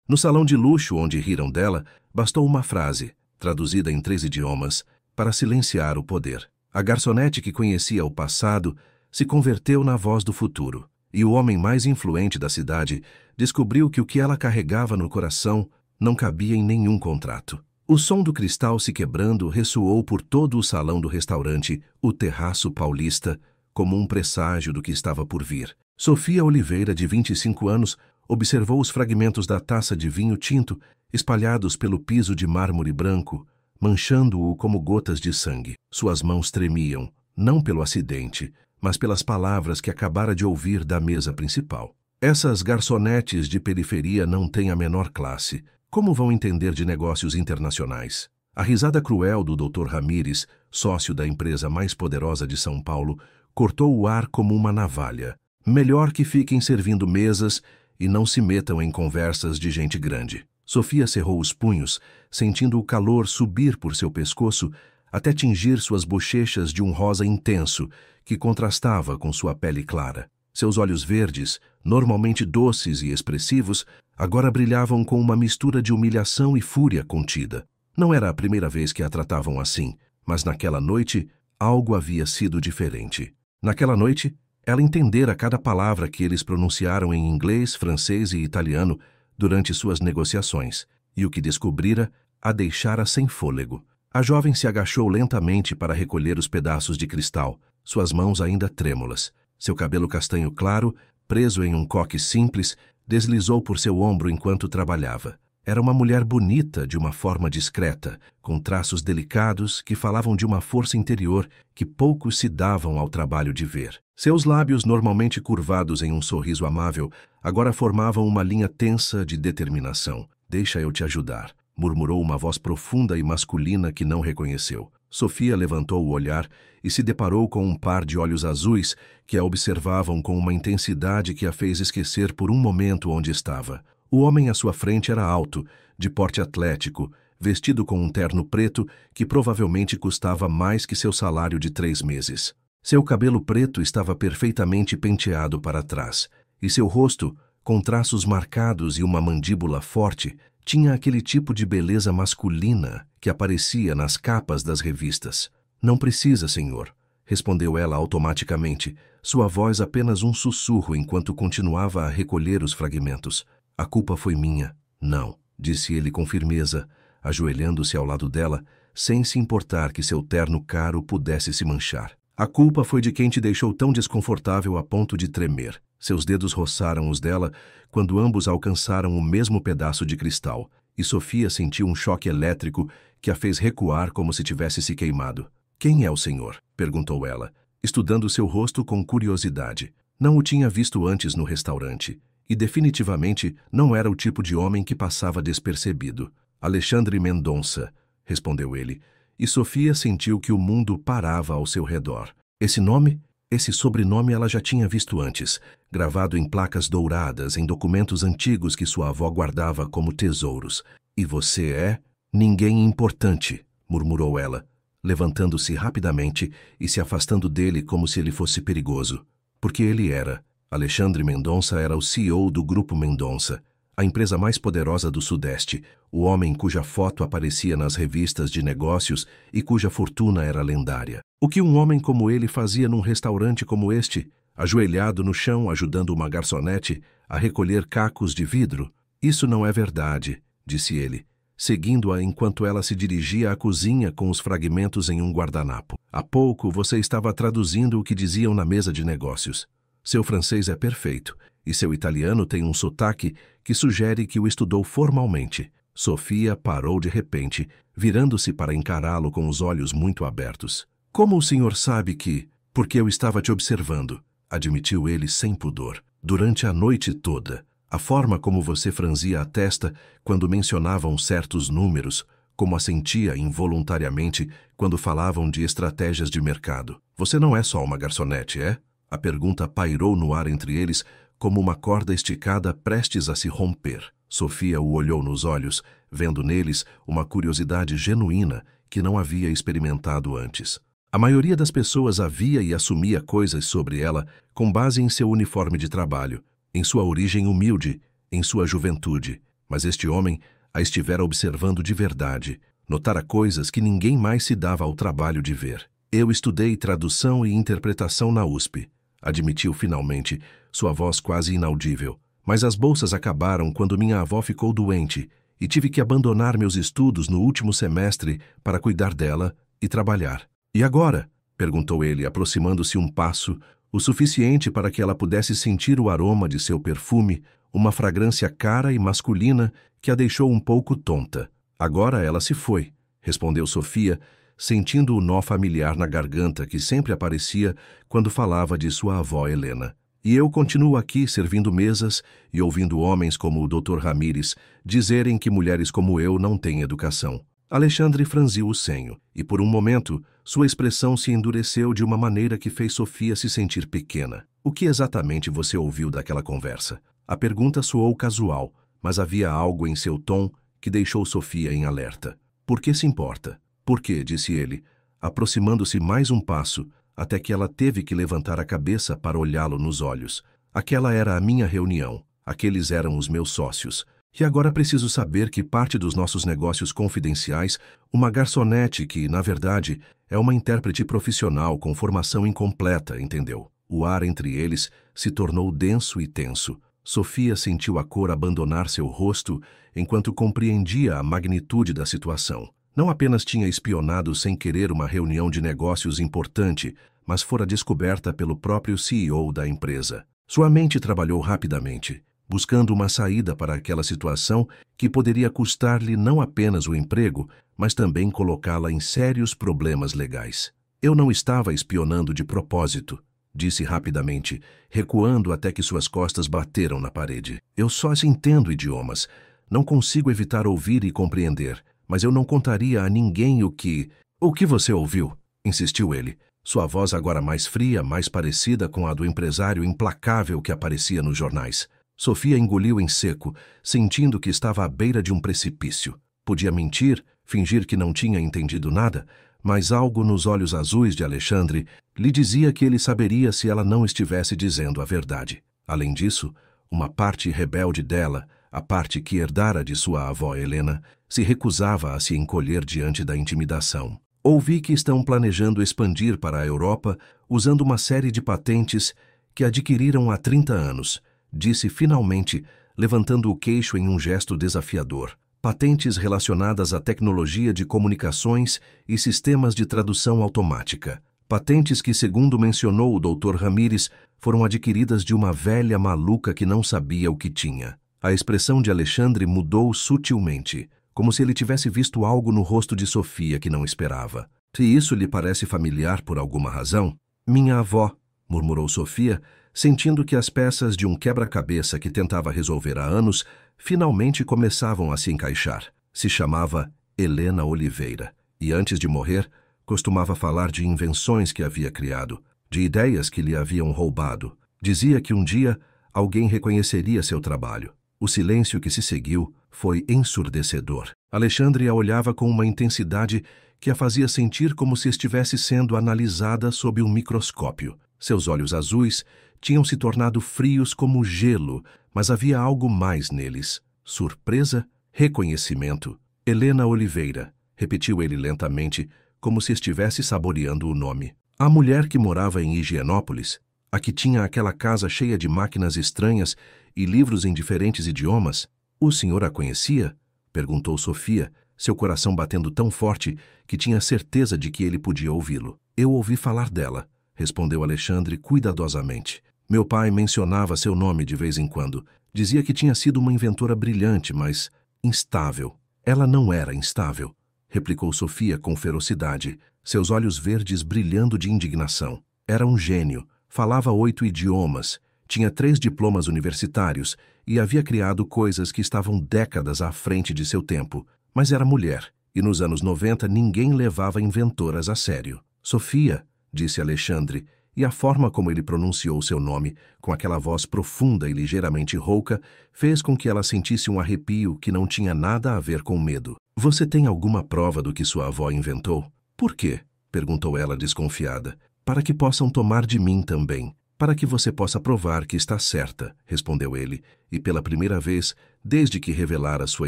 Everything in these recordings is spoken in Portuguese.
No salão de luxo onde riram dela, bastou uma frase, traduzida em 3 idiomas, para silenciar o poder. A garçonete que conhecia o passado se converteu na voz do futuro, e o homem mais influente da cidade descobriu que o que ela carregava no coração não cabia em nenhum contrato. O som do cristal se quebrando ressoou por todo o salão do restaurante, o Terraço Paulista, como um presságio do que estava por vir. Sofia Oliveira, de 25 anos, observou os fragmentos da taça de vinho tinto espalhados pelo piso de mármore branco, manchando-o como gotas de sangue. Suas mãos tremiam, não pelo acidente, mas pelas palavras que acabara de ouvir da mesa principal. Essas garçonetes de periferia não têm a menor classe. Como vão entender de negócios internacionais? A risada cruel do Dr. Ramírez, sócio da empresa mais poderosa de São Paulo, cortou o ar como uma navalha. Melhor que fiquem servindo mesas e não se metam em conversas de gente grande. Sofia cerrou os punhos, sentindo o calor subir por seu pescoço até tingir suas bochechas de um rosa intenso que contrastava com sua pele clara. Seus olhos verdes, normalmente doces e expressivos, agora brilhavam com uma mistura de humilhação e fúria contida. Não era a primeira vez que a tratavam assim, mas naquela noite algo havia sido diferente. Naquela noite, ela entendera cada palavra que eles pronunciaram em inglês, francês e italiano durante suas negociações, e o que descobrira a deixara sem fôlego. A jovem se agachou lentamente para recolher os pedaços de cristal, suas mãos ainda trêmulas. Seu cabelo castanho claro, preso em um coque simples, deslizou por seu ombro enquanto trabalhava. Era uma mulher bonita de uma forma discreta, com traços delicados que falavam de uma força interior que poucos se davam ao trabalho de ver. Seus lábios, normalmente curvados em um sorriso amável, agora formavam uma linha tensa de determinação. "Deixa eu te ajudar", murmurou uma voz profunda e masculina que não reconheceu. Sofia levantou o olhar e se deparou com um par de olhos azuis que a observavam com uma intensidade que a fez esquecer por um momento onde estava. O homem à sua frente era alto, de porte atlético, vestido com um terno preto que provavelmente custava mais que seu salário de 3 meses. Seu cabelo preto estava perfeitamente penteado para trás, e seu rosto, com traços marcados e uma mandíbula forte, tinha aquele tipo de beleza masculina que aparecia nas capas das revistas. "Não precisa, senhor", respondeu ela automaticamente, sua voz apenas um sussurro enquanto continuava a recolher os fragmentos. "A culpa foi minha." "Não", disse ele com firmeza, ajoelhando-se ao lado dela, sem se importar que seu terno caro pudesse se manchar. "A culpa foi de quem te deixou tão desconfortável a ponto de tremer." Seus dedos roçaram os dela quando ambos alcançaram o mesmo pedaço de cristal, e Sofia sentiu um choque elétrico que a fez recuar como se tivesse se queimado. "Quem é o senhor?" perguntou ela, estudando seu rosto com curiosidade. Não o tinha visto antes no restaurante, e definitivamente não era o tipo de homem que passava despercebido. "Alexandre Mendonça", respondeu ele, e Sofia sentiu que o mundo parava ao seu redor. Esse nome? Esse sobrenome ela já tinha visto antes, gravado em placas douradas em documentos antigos que sua avó guardava como tesouros. "E você é? Ninguém importante", murmurou ela, levantando-se rapidamente e se afastando dele como se ele fosse perigoso. Porque ele era. Alexandre Mendonça era o CEO do Grupo Mendonça, a empresa mais poderosa do Sudeste, o homem cuja foto aparecia nas revistas de negócios e cuja fortuna era lendária. O que um homem como ele fazia num restaurante como este, ajoelhado no chão ajudando uma garçonete a recolher cacos de vidro? "Isso não é verdade", disse ele, seguindo-a enquanto ela se dirigia à cozinha com os fragmentos em um guardanapo. "Há pouco você estava traduzindo o que diziam na mesa de negócios. Seu francês é perfeito, e seu italiano tem um sotaque que sugere que o estudou formalmente." Sofia parou de repente, virando-se para encará-lo com os olhos muito abertos. "Como o senhor sabe que... Porque eu estava te observando", admitiu ele sem pudor. "Durante a noite toda, a forma como você franzia a testa quando mencionavam certos números, como assentia involuntariamente quando falavam de estratégias de mercado. Você não é só uma garçonete, é?" A pergunta pairou no ar entre eles como uma corda esticada prestes a se romper. Sofia o olhou nos olhos, vendo neles uma curiosidade genuína que não havia experimentado antes. A maioria das pessoas havia e assumia coisas sobre ela com base em seu uniforme de trabalho, em sua origem humilde, em sua juventude, Mas este homem a estivera observando de verdade. Notara coisas que ninguém mais se dava ao trabalho de ver. Eu estudei tradução e interpretação na USP, admitiu finalmente, sua voz quase inaudível. Mas as bolsas acabaram quando minha avó ficou doente e tive que abandonar meus estudos no último semestre para cuidar dela e trabalhar. E agora? Perguntou ele, aproximando-se um passo, o suficiente para que ela pudesse sentir o aroma de seu perfume, uma fragrância cara e masculina que a deixou um pouco tonta. Agora ela se foi, respondeu Sofia, sentindo o nó familiar na garganta que sempre aparecia quando falava de sua avó Helena. E eu continuo aqui servindo mesas e ouvindo homens como o Dr. Ramírez dizerem que mulheres como eu não têm educação. Alexandre franziu o senho, e por um momento sua expressão se endureceu de uma maneira que fez Sofia se sentir pequena. O que exatamente você ouviu daquela conversa? A pergunta soou casual, mas havia algo em seu tom que deixou Sofia em alerta. Por que se importa? Por quê? Disse ele, aproximando-se mais um passo, até que ela teve que levantar a cabeça para olhá-lo nos olhos. Aquela era a minha reunião, aqueles eram os meus sócios. E agora preciso saber que parte dos nossos negócios confidenciais, uma garçonete que, na verdade, é uma intérprete profissional com formação incompleta, entendeu? O ar entre eles se tornou denso e tenso. Sofia sentiu a cor abandonar seu rosto enquanto compreendia a magnitude da situação. Não apenas tinha espionado sem querer uma reunião de negócios importante, mas fora descoberta pelo próprio CEO da empresa. Sua mente trabalhou rapidamente, buscando uma saída para aquela situação que poderia custar-lhe não apenas o emprego, mas também colocá-la em sérios problemas legais. Eu não estava espionando de propósito, disse rapidamente, recuando até que suas costas bateram na parede. Eu só entendo idiomas. Não consigo evitar ouvir e compreender, mas eu não contaria a ninguém o que... O que você ouviu? Insistiu ele, sua voz agora mais fria, mais parecida com a do empresário implacável que aparecia nos jornais. Sofia engoliu em seco, sentindo que estava à beira de um precipício. Podia mentir, fingir que não tinha entendido nada, mas algo nos olhos azuis de Alexandre lhe dizia que ele saberia se ela não estivesse dizendo a verdade. Além disso, uma parte rebelde dela, a parte que herdara de sua avó Helena, se recusava a se encolher diante da intimidação. Ouvi que estão planejando expandir para a Europa usando uma série de patentes que adquiriram há 30 anos, disse finalmente, levantando o queixo em um gesto desafiador. Patentes relacionadas à tecnologia de comunicações e sistemas de tradução automática. Patentes que, segundo mencionou o Dr. Ramírez, foram adquiridas de uma velha maluca que não sabia o que tinha. A expressão de Alexandre mudou sutilmente, como se ele tivesse visto algo no rosto de Sofia que não esperava. Se isso lhe parece familiar por alguma razão? Minha avó, murmurou Sofia, sentindo que as peças de um quebra-cabeça que tentava resolver há anos finalmente começavam a se encaixar. Se chamava Helena Oliveira, e antes de morrer, costumava falar de invenções que havia criado, de ideias que lhe haviam roubado. Dizia que um dia alguém reconheceria seu trabalho. O silêncio que se seguiu foi ensurdecedor. Alexandre a olhava com uma intensidade que a fazia sentir como se estivesse sendo analisada sob um microscópio. Seus olhos azuis tinham se tornado frios como gelo, mas havia algo mais neles. Surpresa, reconhecimento. Helena Oliveira, repetiu ele lentamente, como se estivesse saboreando o nome. A mulher que morava em Higienópolis, a que tinha aquela casa cheia de máquinas estranhas e livros em diferentes idiomas. O senhor a conhecia? Perguntou Sofia, seu coração batendo tão forte que tinha certeza de que ele podia ouvi-lo. Eu ouvi falar dela, respondeu Alexandre cuidadosamente. Meu pai mencionava seu nome de vez em quando. Dizia que tinha sido uma inventora brilhante, mas instável. Ela não era instável, replicou Sofia com ferocidade, seus olhos verdes brilhando de indignação. Era um gênio, falava 8 idiomas, tinha 3 diplomas universitários e havia criado coisas que estavam décadas à frente de seu tempo, mas era mulher, e nos anos 90 ninguém levava inventoras a sério. Sofia, disse Alexandre, e a forma como ele pronunciou seu nome, com aquela voz profunda e ligeiramente rouca, fez com que ela sentisse um arrepio que não tinha nada a ver com medo. Você tem alguma prova do que sua avó inventou? Por quê? Perguntou ela desconfiada. Para que possam tomar de mim também. Para que você possa provar que está certa, respondeu ele, e pela primeira vez Desde que revelara sua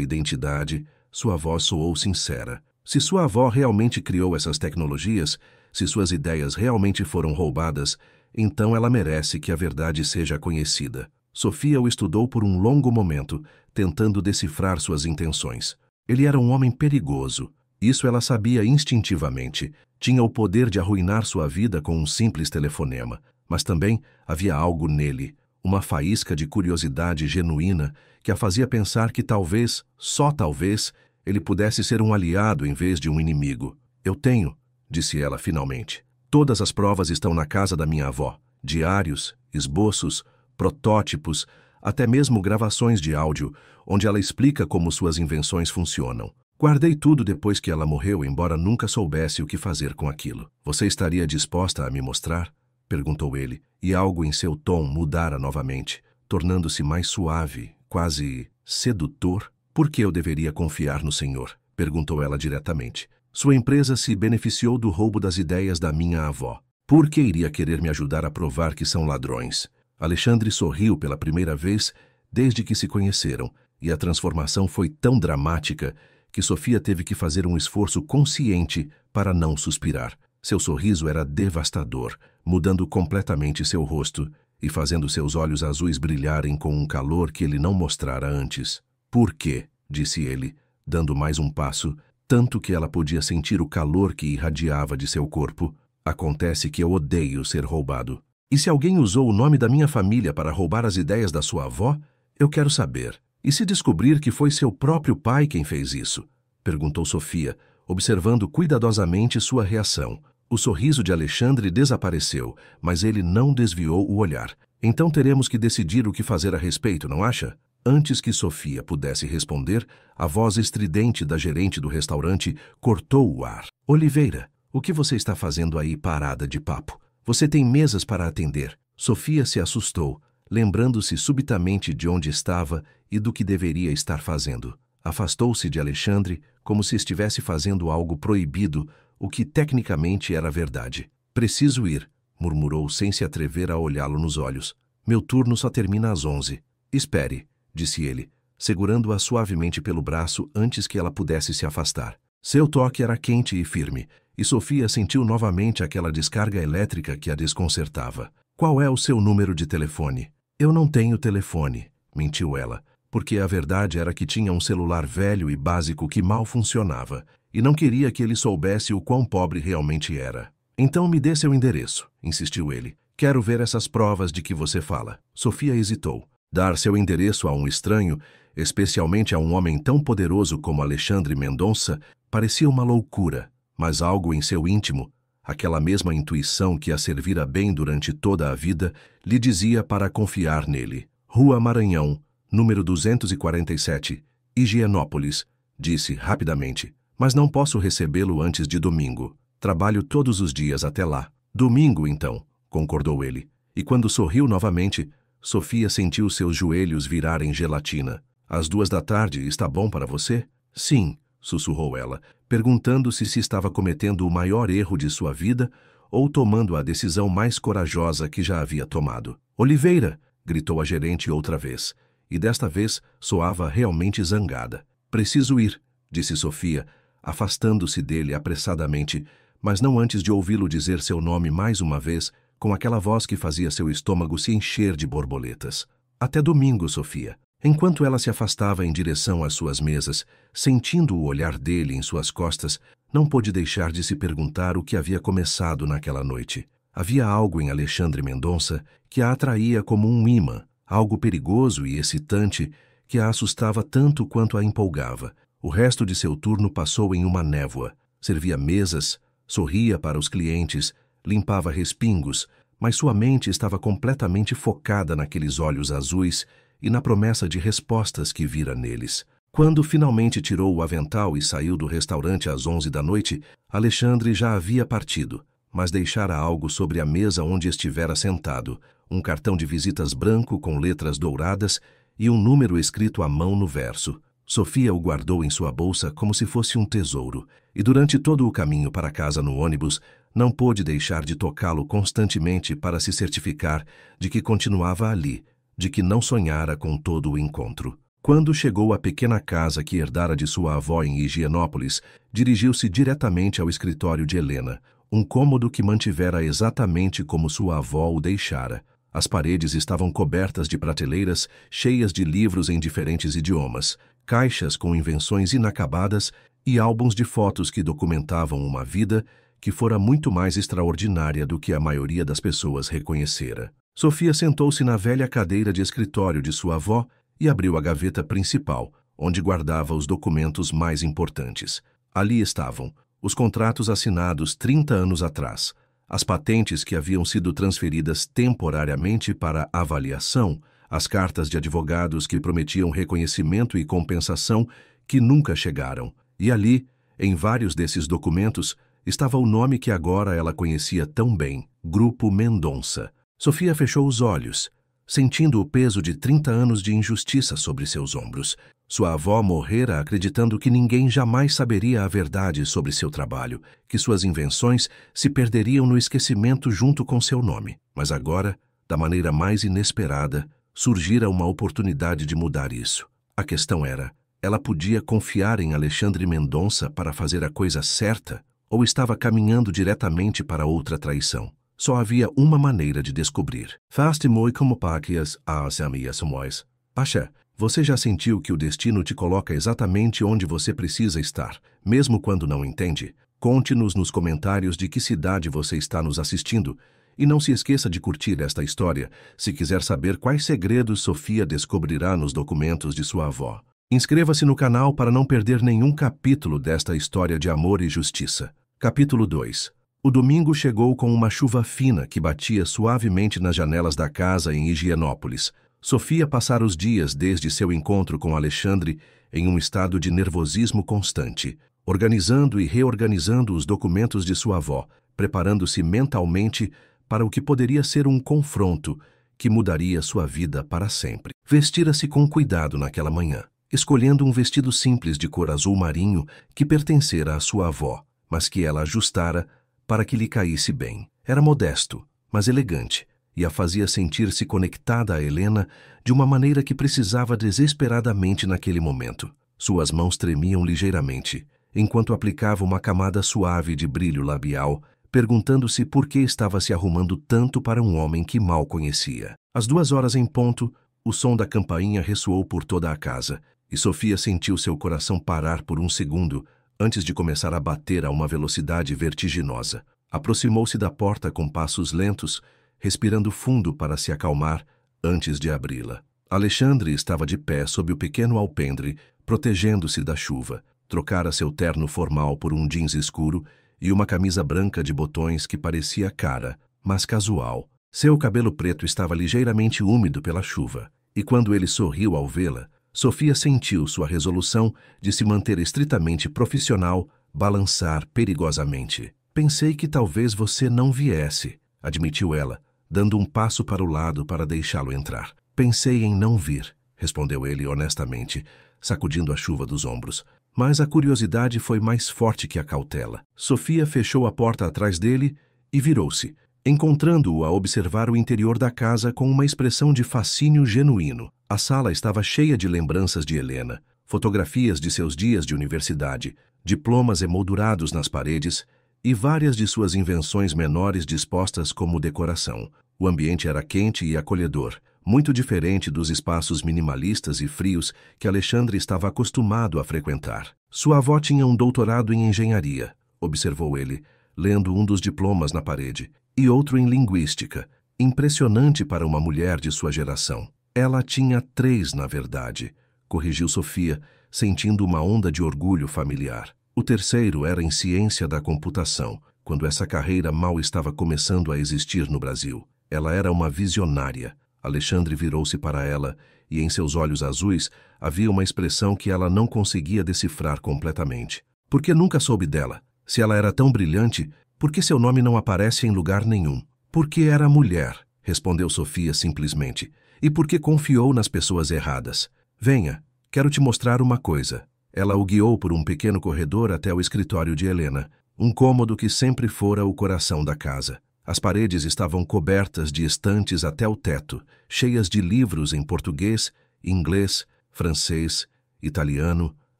identidade, sua voz soou sincera. Se sua avó realmente criou essas tecnologias, se suas ideias realmente foram roubadas, então ela merece que a verdade seja conhecida. Sofia o estudou por um longo momento, tentando decifrar suas intenções. Ele era um homem perigoso. Isso ela sabia instintivamente. Tinha o poder de arruinar sua vida com um simples telefonema. Mas também havia algo nele, uma faísca de curiosidade genuína que a fazia pensar que talvez, só talvez, ele pudesse ser um aliado em vez de um inimigo. Eu tenho, disse ela finalmente. Todas as provas estão na casa da minha avó. Diários, esboços, protótipos, até mesmo gravações de áudio, onde ela explica como suas invenções funcionam. Guardei tudo depois que ela morreu, embora nunca soubesse o que fazer com aquilo. Você estaria disposta a me mostrar? Perguntou ele, e algo em seu tom mudara novamente, tornando-se mais suave, quase sedutor. Por que eu deveria confiar no Senhor? Perguntou ela diretamente. Sua empresa se beneficiou do roubo das ideias da minha avó. Por que iria querer me ajudar a provar que são ladrões? Alexandre sorriu pela primeira vez desde que se conheceram, e a transformação foi tão dramática que Sofia teve que fazer um esforço consciente para não suspirar. Seu sorriso era devastador, mudando completamente seu rosto e fazendo seus olhos azuis brilharem com um calor que ele não mostrara antes. Por quê? Disse ele, dando mais um passo, tanto que ela podia sentir o calor que irradiava de seu corpo. Acontece que eu odeio ser roubado. E se alguém usou o nome da minha família para roubar as ideias da sua avó, eu quero saber. E se descobrir que foi seu próprio pai quem fez isso? Perguntou Sofia, observando cuidadosamente sua reação. O sorriso de Alexandre desapareceu, mas ele não desviou o olhar. Então teremos que decidir o que fazer a respeito, não acha? Antes que Sofia pudesse responder, a voz estridente da gerente do restaurante cortou o ar. Oliveira, o que você está fazendo aí parada de papo? Você tem mesas para atender. Sofia se assustou, lembrando-se subitamente de onde estava e do que deveria estar fazendo. Afastou-se de Alexandre como se estivesse fazendo algo proibido, o que tecnicamente era verdade. Preciso ir, murmurou sem se atrever a olhá-lo nos olhos. Meu turno só termina às 11. Espere, disse ele, segurando-a suavemente pelo braço antes que ela pudesse se afastar. Seu toque era quente e firme, e Sofia sentiu novamente aquela descarga elétrica que a desconcertava. Qual é o seu número de telefone? Eu não tenho telefone, mentiu ela, porque a verdade era que tinha um celular velho e básico que mal funcionava, e não queria que ele soubesse o quão pobre realmente era. Então me dê seu endereço, insistiu ele. Quero ver essas provas de que você fala. Sofia hesitou. Dar seu endereço a um estranho, especialmente a um homem tão poderoso como Alexandre Mendonça, parecia uma loucura, mas algo em seu íntimo, aquela mesma intuição que a servira bem durante toda a vida, lhe dizia para confiar nele. Rua Maranhão, número 247, Higienópolis, disse rapidamente. Mas não posso recebê-lo antes de domingo. Trabalho todos os dias até lá. Domingo, então, concordou ele. E quando sorriu novamente, Sofia sentiu seus joelhos virarem gelatina. Às 2 da tarde está bom para você? Sim, sussurrou ela, perguntando-se se estava cometendo o maior erro de sua vida ou tomando a decisão mais corajosa que já havia tomado. Oliveira! Gritou a gerente outra vez, e desta vez soava realmente zangada. Preciso ir, disse Sofia, afastando-se dele apressadamente, mas não antes de ouvi-lo dizer seu nome mais uma vez, com aquela voz que fazia seu estômago se encher de borboletas. Até domingo, Sofia. Enquanto ela se afastava em direção às suas mesas, sentindo o olhar dele em suas costas, não pôde deixar de se perguntar o que havia começado naquela noite. Havia algo em Alexandre Mendonça que a atraía como um imã, algo perigoso e excitante que a assustava tanto quanto a empolgava. O resto de seu turno passou em uma névoa. Servia mesas, sorria para os clientes, limpava respingos, mas sua mente estava completamente focada naqueles olhos azuis e na promessa de respostas que vira neles. Quando finalmente tirou o avental e saiu do restaurante às 11 da noite, Alexandre já havia partido, mas deixara algo sobre a mesa onde estivera sentado, um cartão de visitas branco com letras douradas e um número escrito à mão no verso. Sofia o guardou em sua bolsa como se fosse um tesouro, e durante todo o caminho para casa no ônibus, não pôde deixar de tocá-lo constantemente para se certificar de que continuava ali, de que não sonhara com todo o encontro. Quando chegou à pequena casa que herdara de sua avó em Higienópolis, dirigiu-se diretamente ao escritório de Helena, um cômodo que mantivera exatamente como sua avó o deixara. As paredes estavam cobertas de prateleiras cheias de livros em diferentes idiomas, caixas com invenções inacabadas e álbuns de fotos que documentavam uma vida que fora muito mais extraordinária do que a maioria das pessoas reconhecera. Sofia sentou-se na velha cadeira de escritório de sua avó e abriu a gaveta principal, onde guardava os documentos mais importantes. Ali estavam os contratos assinados 30 anos atrás, as patentes que haviam sido transferidas temporariamente para avaliação, as cartas de advogados que prometiam reconhecimento e compensação que nunca chegaram. E ali, em vários desses documentos, estava o nome que agora ela conhecia tão bem, Grupo Mendonça. Sofia fechou os olhos, sentindo o peso de 30 anos de injustiça sobre seus ombros. Sua avó morrera acreditando que ninguém jamais saberia a verdade sobre seu trabalho, que suas invenções se perderiam no esquecimento junto com seu nome. Mas agora, da maneira mais inesperada, surgira uma oportunidade de mudar isso. A questão era, ela podia confiar em Alexandre Mendonça para fazer a coisa certa ou estava caminhando diretamente para outra traição? Só havia uma maneira de descobrir. Faste moi como paquias as amias mois. Axé, você já sentiu que o destino te coloca exatamente onde você precisa estar, mesmo quando não entende? Conte-nos nos comentários de que cidade você está nos assistindo. E não se esqueça de curtir esta história, se quiser saber quais segredos Sofia descobrirá nos documentos de sua avó. Inscreva-se no canal para não perder nenhum capítulo desta história de amor e justiça. Capítulo 2. O domingo chegou com uma chuva fina que batia suavemente nas janelas da casa em Higienópolis. Sofia passara os dias desde seu encontro com Alexandre em um estado de nervosismo constante, organizando e reorganizando os documentos de sua avó, preparando-se mentalmente para o que poderia ser um confronto que mudaria sua vida para sempre. Vestira-se com cuidado naquela manhã, escolhendo um vestido simples de cor azul marinho que pertencera à sua avó, mas que ela ajustara para que lhe caísse bem. Era modesto, mas elegante, e a fazia sentir-se conectada a Helena de uma maneira que precisava desesperadamente naquele momento. Suas mãos tremiam ligeiramente, enquanto aplicava uma camada suave de brilho labial, perguntando-se por que estava se arrumando tanto para um homem que mal conhecia. Às 2h em ponto, o som da campainha ressoou por toda a casa, e Sofia sentiu seu coração parar por um segundo antes de começar a bater a uma velocidade vertiginosa. Aproximou-se da porta com passos lentos, respirando fundo para se acalmar antes de abri-la. Alexandre estava de pé sob o pequeno alpendre, protegendo-se da chuva. Trocara seu terno formal por um jeans escuro e uma camisa branca de botões que parecia cara, mas casual. Seu cabelo preto estava ligeiramente úmido pela chuva, e quando ele sorriu ao vê-la, Sofia sentiu sua resolução de se manter estritamente profissional balançar perigosamente. Pensei que talvez você não viesse, admitiu ela, dando um passo para o lado para deixá-lo entrar. Pensei em não vir, respondeu ele honestamente, sacudindo a chuva dos ombros. Mas a curiosidade foi mais forte que a cautela. Sofia fechou a porta atrás dele e virou-se, encontrando-o a observar o interior da casa com uma expressão de fascínio genuíno. A sala estava cheia de lembranças de Helena, fotografias de seus dias de universidade, diplomas emoldurados nas paredes e várias de suas invenções menores dispostas como decoração. O ambiente era quente e acolhedor, muito diferente dos espaços minimalistas e frios que Alexandre estava acostumado a frequentar. Sua avó tinha um doutorado em engenharia, observou ele, lendo um dos diplomas na parede, e outro em linguística, impressionante para uma mulher de sua geração. Ela tinha 3, na verdade, corrigiu Sofia, sentindo uma onda de orgulho familiar. O terceiro era em ciência da computação, quando essa carreira mal estava começando a existir no Brasil. Ela era uma visionária. Alexandre virou-se para ela e em seus olhos azuis havia uma expressão que ela não conseguia decifrar completamente. Por que nunca soube dela? Se ela era tão brilhante, por que seu nome não aparece em lugar nenhum? Porque era mulher, respondeu Sofia simplesmente. E porque confiou nas pessoas erradas. Venha, quero te mostrar uma coisa. Ela o guiou por um pequeno corredor até o escritório de Helena, um cômodo que sempre fora o coração da casa. As paredes estavam cobertas de estantes até o teto, cheias de livros em português, inglês, francês, italiano,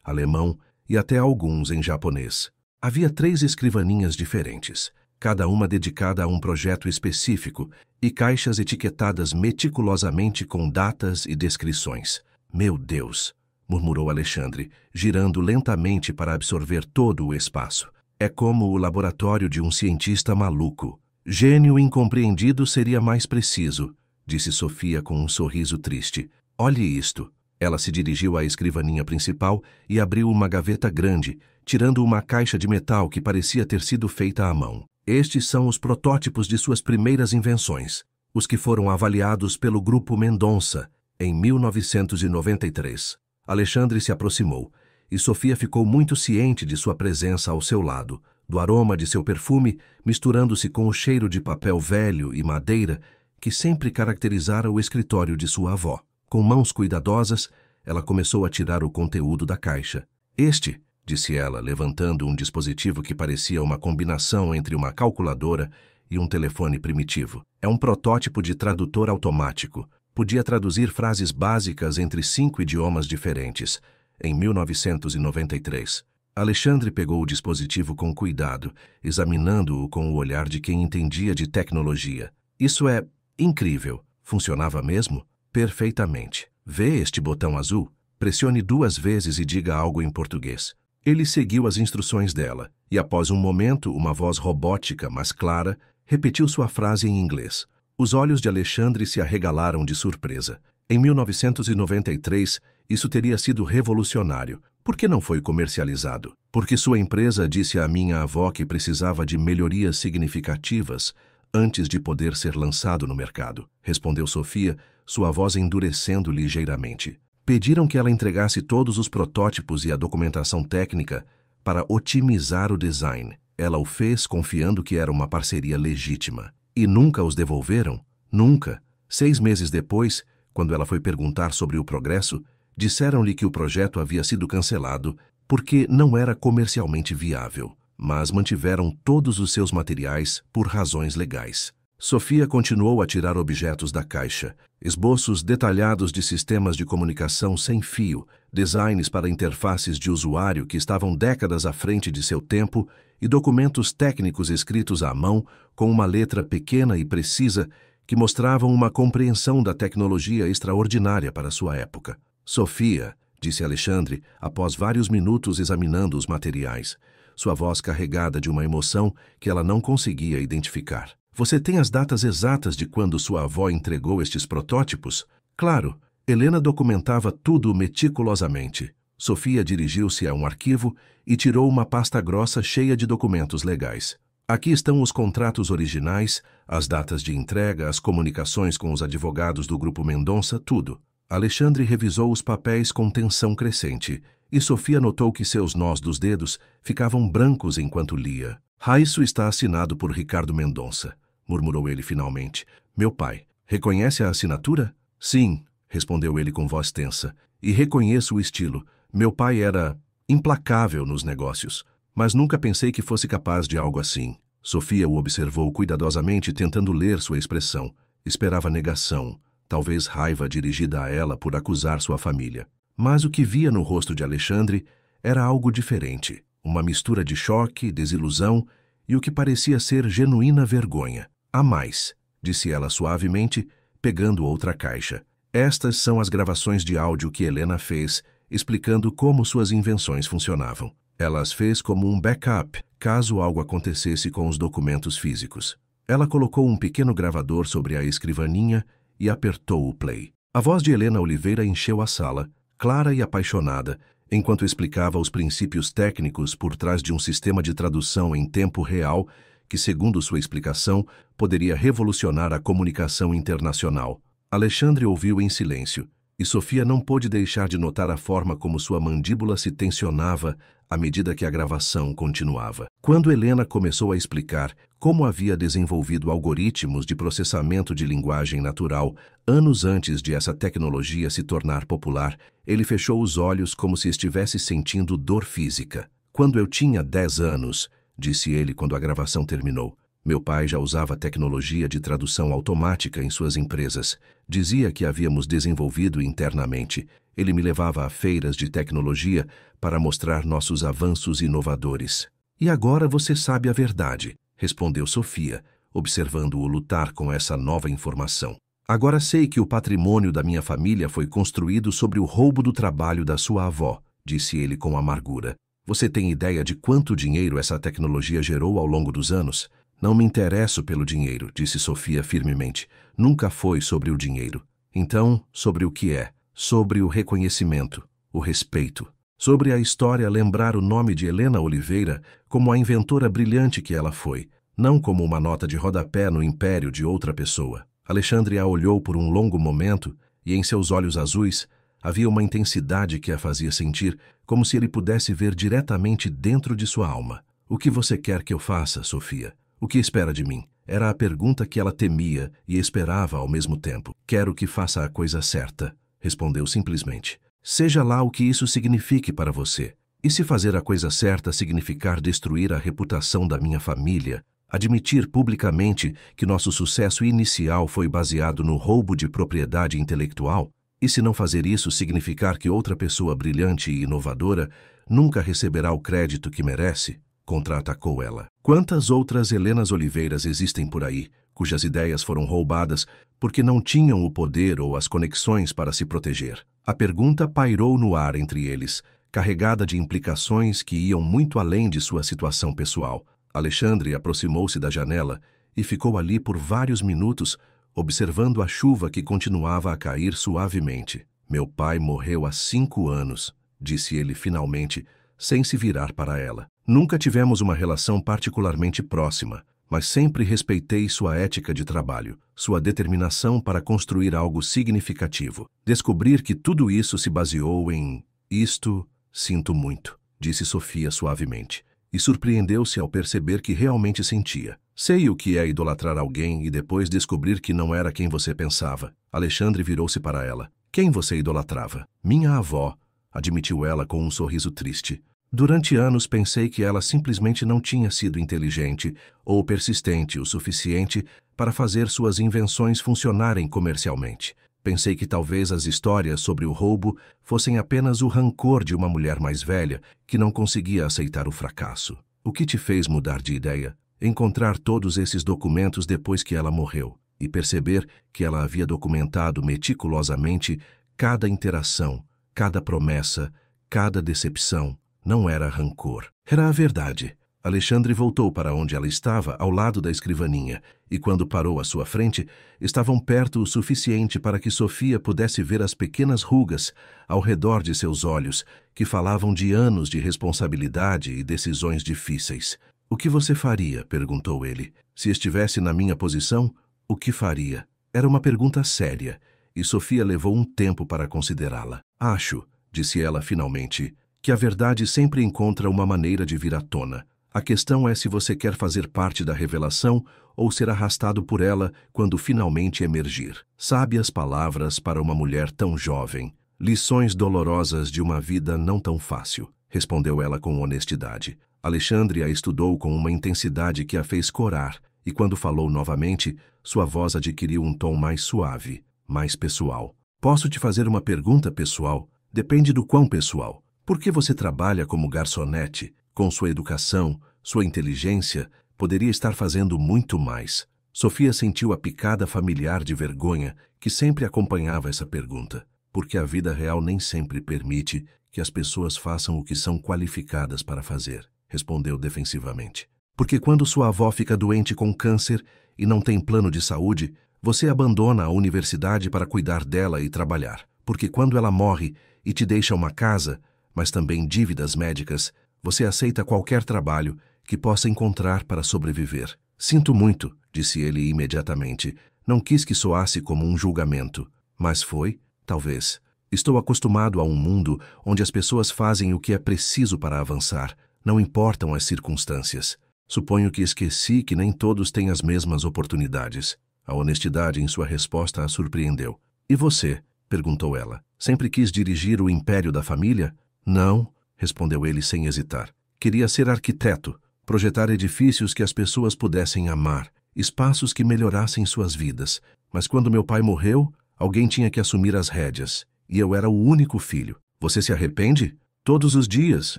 alemão e até alguns em japonês. Havia 3 escrivaninhas diferentes, cada uma dedicada a um projeto específico, e caixas etiquetadas meticulosamente com datas e descrições. Meu Deus! Murmurou Alexandre, girando lentamente para absorver todo o espaço. É como o laboratório de um cientista maluco. Gênio incompreendido seria mais preciso, disse Sofia com um sorriso triste. Olhe isto. Ela se dirigiu à escrivaninha principal e abriu uma gaveta grande, tirando uma caixa de metal que parecia ter sido feita à mão. Estes são os protótipos de suas primeiras invenções, os que foram avaliados pelo Grupo Mendonça em 1993. Alexandre se aproximou, e Sofia ficou muito ciente de sua presença ao seu lado, do aroma de seu perfume misturando-se com o cheiro de papel velho e madeira que sempre caracterizara o escritório de sua avó. Com mãos cuidadosas, ela começou a tirar o conteúdo da caixa. Este, disse ela, levantando um dispositivo que parecia uma combinação entre uma calculadora e um telefone primitivo. É um protótipo de tradutor automático. Podia traduzir frases básicas entre 5 idiomas diferentes. Em 1993. Alexandre pegou o dispositivo com cuidado, examinando-o com o olhar de quem entendia de tecnologia. Isso é incrível. Funcionava mesmo? Perfeitamente. Vê este botão azul? Pressione 2 vezes e diga algo em português. Ele seguiu as instruções dela, e após um momento, uma voz robótica, mas clara, repetiu sua frase em inglês. Os olhos de Alexandre se arregalaram de surpresa. Em 1993, isso teria sido revolucionário. Por que não foi comercializado? Porque sua empresa disse à minha avó que precisava de melhorias significativas antes de poder ser lançado no mercado, respondeu Sofia, sua voz endurecendo ligeiramente. Pediram que ela entregasse todos os protótipos e a documentação técnica para otimizar o design. Ela o fez confiando que era uma parceria legítima. E nunca os devolveram? Nunca. 6 meses depois, quando ela foi perguntar sobre o progresso, disseram-lhe que o projeto havia sido cancelado porque não era comercialmente viável, mas mantiveram todos os seus materiais por razões legais. Sofia continuou a tirar objetos da caixa, esboços detalhados de sistemas de comunicação sem fio, designs para interfaces de usuário que estavam décadas à frente de seu tempo e documentos técnicos escritos à mão com uma letra pequena e precisa que mostravam uma compreensão da tecnologia extraordinária para sua época. Sofia, disse Alexandre, após vários minutos examinando os materiais, sua voz carregada de uma emoção que ela não conseguia identificar. Você tem as datas exatas de quando sua avó entregou estes protótipos? Claro, Helena documentava tudo meticulosamente. Sofia dirigiu-se a um arquivo e tirou uma pasta grossa cheia de documentos legais. Aqui estão os contratos originais, as datas de entrega, as comunicações com os advogados do Grupo Mendonça, tudo. Alexandre revisou os papéis com tensão crescente, e Sofia notou que seus nós dos dedos ficavam brancos enquanto lia. Isso está assinado por Ricardo Mendonça, murmurou ele finalmente. Meu pai. Reconhece a assinatura? Sim, respondeu ele com voz tensa. E reconheço o estilo. Meu pai era implacável nos negócios, mas nunca pensei que fosse capaz de algo assim. Sofia o observou cuidadosamente, tentando ler sua expressão. Esperava negação, talvez raiva dirigida a ela por acusar sua família. Mas o que via no rosto de Alexandre era algo diferente. Uma mistura de choque, desilusão e o que parecia ser genuína vergonha. Há mais, disse ela suavemente, pegando outra caixa. Estas são as gravações de áudio que Helena fez, explicando como suas invenções funcionavam. Ela as fez como um backup, caso algo acontecesse com os documentos físicos. Ela colocou um pequeno gravador sobre a escrivaninha e apertou o play. A voz de Helena Oliveira encheu a sala, clara e apaixonada, enquanto explicava os princípios técnicos por trás de um sistema de tradução em tempo real que, segundo sua explicação, poderia revolucionar a comunicação internacional. Alexandre ouviu em silêncio, e Sofia não pôde deixar de notar a forma como sua mandíbula se tensionava à medida que a gravação continuava. Quando Helena começou a explicar como havia desenvolvido algoritmos de processamento de linguagem natural anos antes de essa tecnologia se tornar popular, ele fechou os olhos como se estivesse sentindo dor física. Quando eu tinha 10 anos, disse ele quando a gravação terminou, meu pai já usava tecnologia de tradução automática em suas empresas. Dizia que havíamos desenvolvido internamente. Ele me levava a feiras de tecnologia para mostrar nossos avanços inovadores. E agora você sabe a verdade, respondeu Sofia, observando-o lutar com essa nova informação. Agora sei que o patrimônio da minha família foi construído sobre o roubo do trabalho da sua avó, disse ele com amargura. Você tem ideia de quanto dinheiro essa tecnologia gerou ao longo dos anos? Não me interesso pelo dinheiro, disse Sofia firmemente. Nunca foi sobre o dinheiro. Então, sobre o que é? Sobre o reconhecimento, o respeito. Sobre a história lembrar o nome de Helena Oliveira como a inventora brilhante que ela foi, não como uma nota de rodapé no império de outra pessoa. Alexandre a olhou por um longo momento e em seus olhos azuis havia uma intensidade que a fazia sentir como se ele pudesse ver diretamente dentro de sua alma. O que você quer que eu faça, Sofia? O que espera de mim? Era a pergunta que ela temia e esperava ao mesmo tempo. Quero que faça a coisa certa, respondeu simplesmente. Seja lá o que isso signifique para você. E se fazer a coisa certa significar destruir a reputação da minha família, admitir publicamente que nosso sucesso inicial foi baseado no roubo de propriedade intelectual? E se não fazer isso significar que outra pessoa brilhante e inovadora nunca receberá o crédito que merece? Contra-atacou ela. Quantas outras Helenas Oliveiras existem por aí, cujas ideias foram roubadas porque não tinham o poder ou as conexões para se proteger? A pergunta pairou no ar entre eles, carregada de implicações que iam muito além de sua situação pessoal. Alexandre aproximou-se da janela e ficou ali por vários minutos, observando a chuva que continuava a cair suavemente. Meu pai morreu há 5 anos, disse ele finalmente, sem se virar para ela. Nunca tivemos uma relação particularmente próxima, mas sempre respeitei sua ética de trabalho, sua determinação para construir algo significativo. Descobrir que tudo isso se baseou em isto, sinto muito, disse Sofia suavemente, e surpreendeu-se ao perceber que realmente sentia. Sei o que é idolatrar alguém e depois descobrir que não era quem você pensava. Alexandre virou-se para ela. Quem você idolatrava? Minha avó, admitiu ela com um sorriso triste. Durante anos pensei que ela simplesmente não tinha sido inteligente ou persistente o suficiente para fazer suas invenções funcionarem comercialmente. Pensei que talvez as histórias sobre o roubo fossem apenas o rancor de uma mulher mais velha que não conseguia aceitar o fracasso. O que te fez mudar de ideia? Encontrar todos esses documentos depois que ela morreu e perceber que ela havia documentado meticulosamente cada interação, cada promessa, cada decepção. Não era rancor. Era a verdade. Alexandre voltou para onde ela estava, ao lado da escrivaninha, e quando parou à sua frente, estavam perto o suficiente para que Sofia pudesse ver as pequenas rugas ao redor de seus olhos, que falavam de anos de responsabilidade e decisões difíceis. O que você faria? Perguntou ele. Se estivesse na minha posição, o que faria? Era uma pergunta séria, e Sofia levou um tempo para considerá-la. Acho, disse ela finalmente, que a verdade sempre encontra uma maneira de vir à tona. A questão é se você quer fazer parte da revelação ou ser arrastado por ela quando finalmente emergir. Sábias palavras para uma mulher tão jovem. Lições dolorosas de uma vida não tão fácil, respondeu ela com honestidade. Alexandre a estudou com uma intensidade que a fez corar, e quando falou novamente, sua voz adquiriu um tom mais suave, mais pessoal. Posso te fazer uma pergunta pessoal? Depende do quão pessoal. Por que você trabalha como garçonete? Com sua educação, sua inteligência, poderia estar fazendo muito mais. Sofia sentiu a picada familiar de vergonha que sempre acompanhava essa pergunta, porque a vida real nem sempre permite que as pessoas façam o que são qualificadas para fazer, respondeu defensivamente. Porque quando sua avó fica doente com câncer e não tem plano de saúde, você abandona a universidade para cuidar dela e trabalhar. Porque quando ela morre e te deixa uma casa, mas também dívidas médicas, você aceita qualquer trabalho que possa encontrar para sobreviver. Sinto muito, disse ele imediatamente. Não quis que soasse como um julgamento, mas foi, talvez. Estou acostumado a um mundo onde as pessoas fazem o que é preciso para avançar, não importam as circunstâncias. Suponho que esqueci que nem todos têm as mesmas oportunidades. A honestidade em sua resposta a surpreendeu. E você? Perguntou ela. Sempre quis dirigir o império da família? Não, respondeu ele sem hesitar. Queria ser arquiteto, projetar edifícios que as pessoas pudessem amar, espaços que melhorassem suas vidas. Mas quando meu pai morreu, alguém tinha que assumir as rédeas. e eu era o único filho. Você se arrepende? Todos os dias,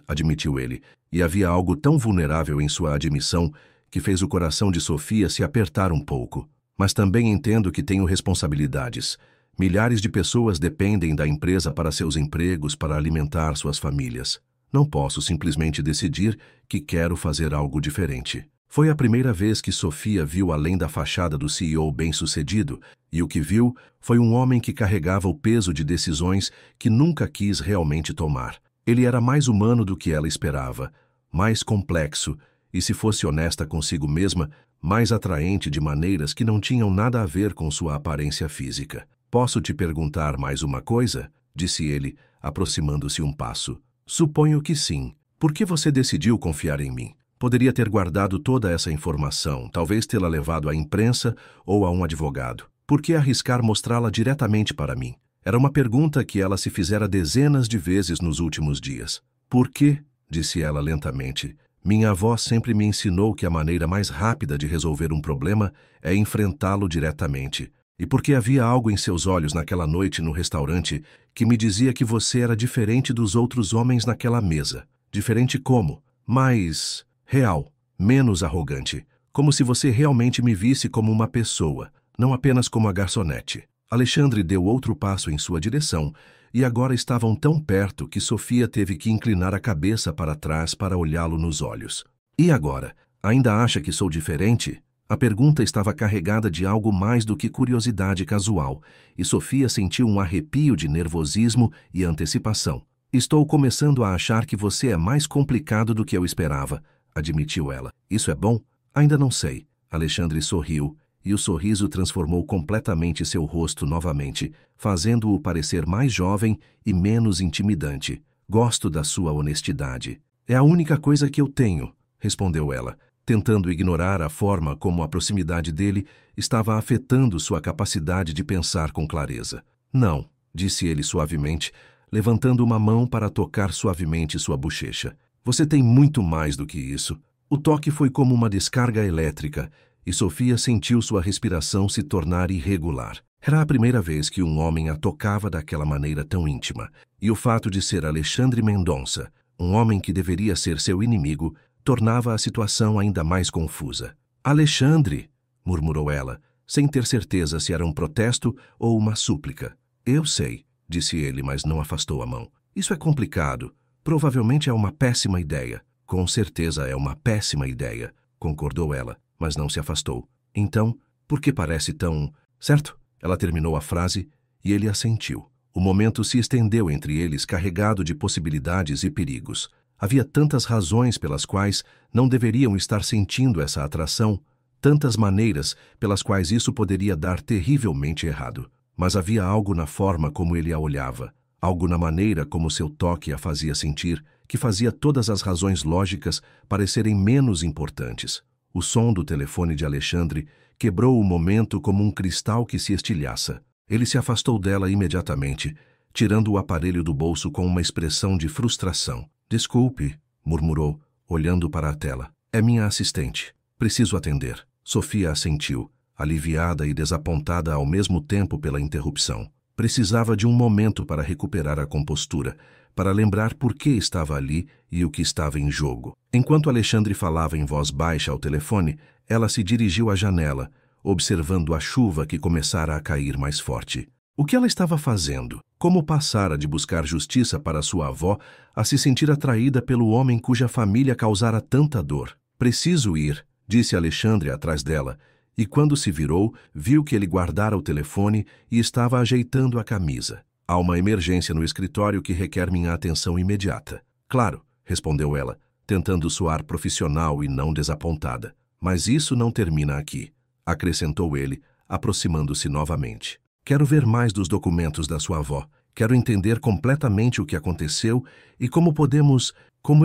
admitiu ele, e havia algo tão vulnerável em sua admissão que fez o coração de Sofia se apertar um pouco. Mas também entendo que tenho responsabilidades. Milhares de pessoas dependem da empresa para seus empregos, para alimentar suas famílias. Não posso simplesmente decidir que quero fazer algo diferente. Foi a primeira vez que Sofia viu além da fachada do CEO bem-sucedido, e o que viu foi um homem que carregava o peso de decisões que nunca quis realmente tomar. Ele era mais humano do que ela esperava, mais complexo e, se fosse honesta consigo mesma, mais atraente de maneiras que não tinham nada a ver com sua aparência física. Posso te perguntar mais uma coisa? Disse ele, aproximando-se um passo. Suponho que sim. Por que você decidiu confiar em mim? Poderia ter guardado toda essa informação, talvez tê-la levado à imprensa ou a um advogado. Por que arriscar mostrá-la diretamente para mim? Era uma pergunta que ela se fizera dezenas de vezes nos últimos dias. Por quê? Disse ela lentamente. Minha avó sempre me ensinou que a maneira mais rápida de resolver um problema é enfrentá-lo diretamente. E porque havia algo em seus olhos naquela noite no restaurante que me dizia que você era diferente dos outros homens naquela mesa. Diferente como? Mais real, menos arrogante. Como se você realmente me visse como uma pessoa, não apenas como a garçonete. Alexandre deu outro passo em sua direção, e agora estavam tão perto que Sofia teve que inclinar a cabeça para trás para olhá-lo nos olhos. E agora? Ainda acha que sou diferente? A pergunta estava carregada de algo mais do que curiosidade casual, e Sofia sentiu um arrepio de nervosismo e antecipação. Estou começando a achar que você é mais complicado do que eu esperava, admitiu ela. Isso é bom? Ainda não sei. Alexandre sorriu, e o sorriso transformou completamente seu rosto novamente, fazendo-o parecer mais jovem e menos intimidante. Gosto da sua honestidade. É a única coisa que eu tenho, respondeu ela, tentando ignorar a forma como a proximidade dele estava afetando sua capacidade de pensar com clareza. Não, disse ele suavemente, levantando uma mão para tocar suavemente sua bochecha. Você tem muito mais do que isso. O toque foi como uma descarga elétrica, e Sofia sentiu sua respiração se tornar irregular. Era a primeira vez que um homem a tocava daquela maneira tão íntima, e o fato de ser Alexandre Mendonça, um homem que deveria ser seu inimigo, tornava a situação ainda mais confusa. Alexandre, murmurou ela, sem ter certeza se era um protesto ou uma súplica. Eu sei, disse ele, mas não afastou a mão. Isso é complicado. Provavelmente é uma péssima ideia. Com certeza é uma péssima ideia, concordou ela, mas não se afastou. Então, por que parece tão... Certo? Ela terminou a frase e ele assentiu. O momento se estendeu entre eles, carregado de possibilidades e perigos. Havia tantas razões pelas quais não deveriam estar sentindo essa atração, tantas maneiras pelas quais isso poderia dar terrivelmente errado. Mas havia algo na forma como ele a olhava, algo na maneira como seu toque a fazia sentir, que fazia todas as razões lógicas parecerem menos importantes. O som do telefone de Alexandre quebrou o momento como um cristal que se estilhaça. Ele se afastou dela imediatamente, tirando o aparelho do bolso com uma expressão de frustração. Desculpe, murmurou, olhando para a tela. É minha assistente. Preciso atender. Sofia assentiu, aliviada e desapontada ao mesmo tempo pela interrupção. Precisava de um momento para recuperar a compostura, para lembrar por que estava ali e o que estava em jogo. Enquanto Alexandre falava em voz baixa ao telefone, ela se dirigiu à janela, observando a chuva que começara a cair mais forte. O que ela estava fazendo? Como passara de buscar justiça para sua avó a se sentir atraída pelo homem cuja família causara tanta dor? Preciso ir, disse Alexandre atrás dela, e quando se virou, viu que ele guardara o telefone e estava ajeitando a camisa. Há uma emergência no escritório que requer minha atenção imediata. Claro, respondeu ela, tentando soar profissional e não desapontada. Mas isso não termina aqui, acrescentou ele, aproximando-se novamente. Quero ver mais dos documentos da sua avó. Quero entender completamente o que aconteceu e como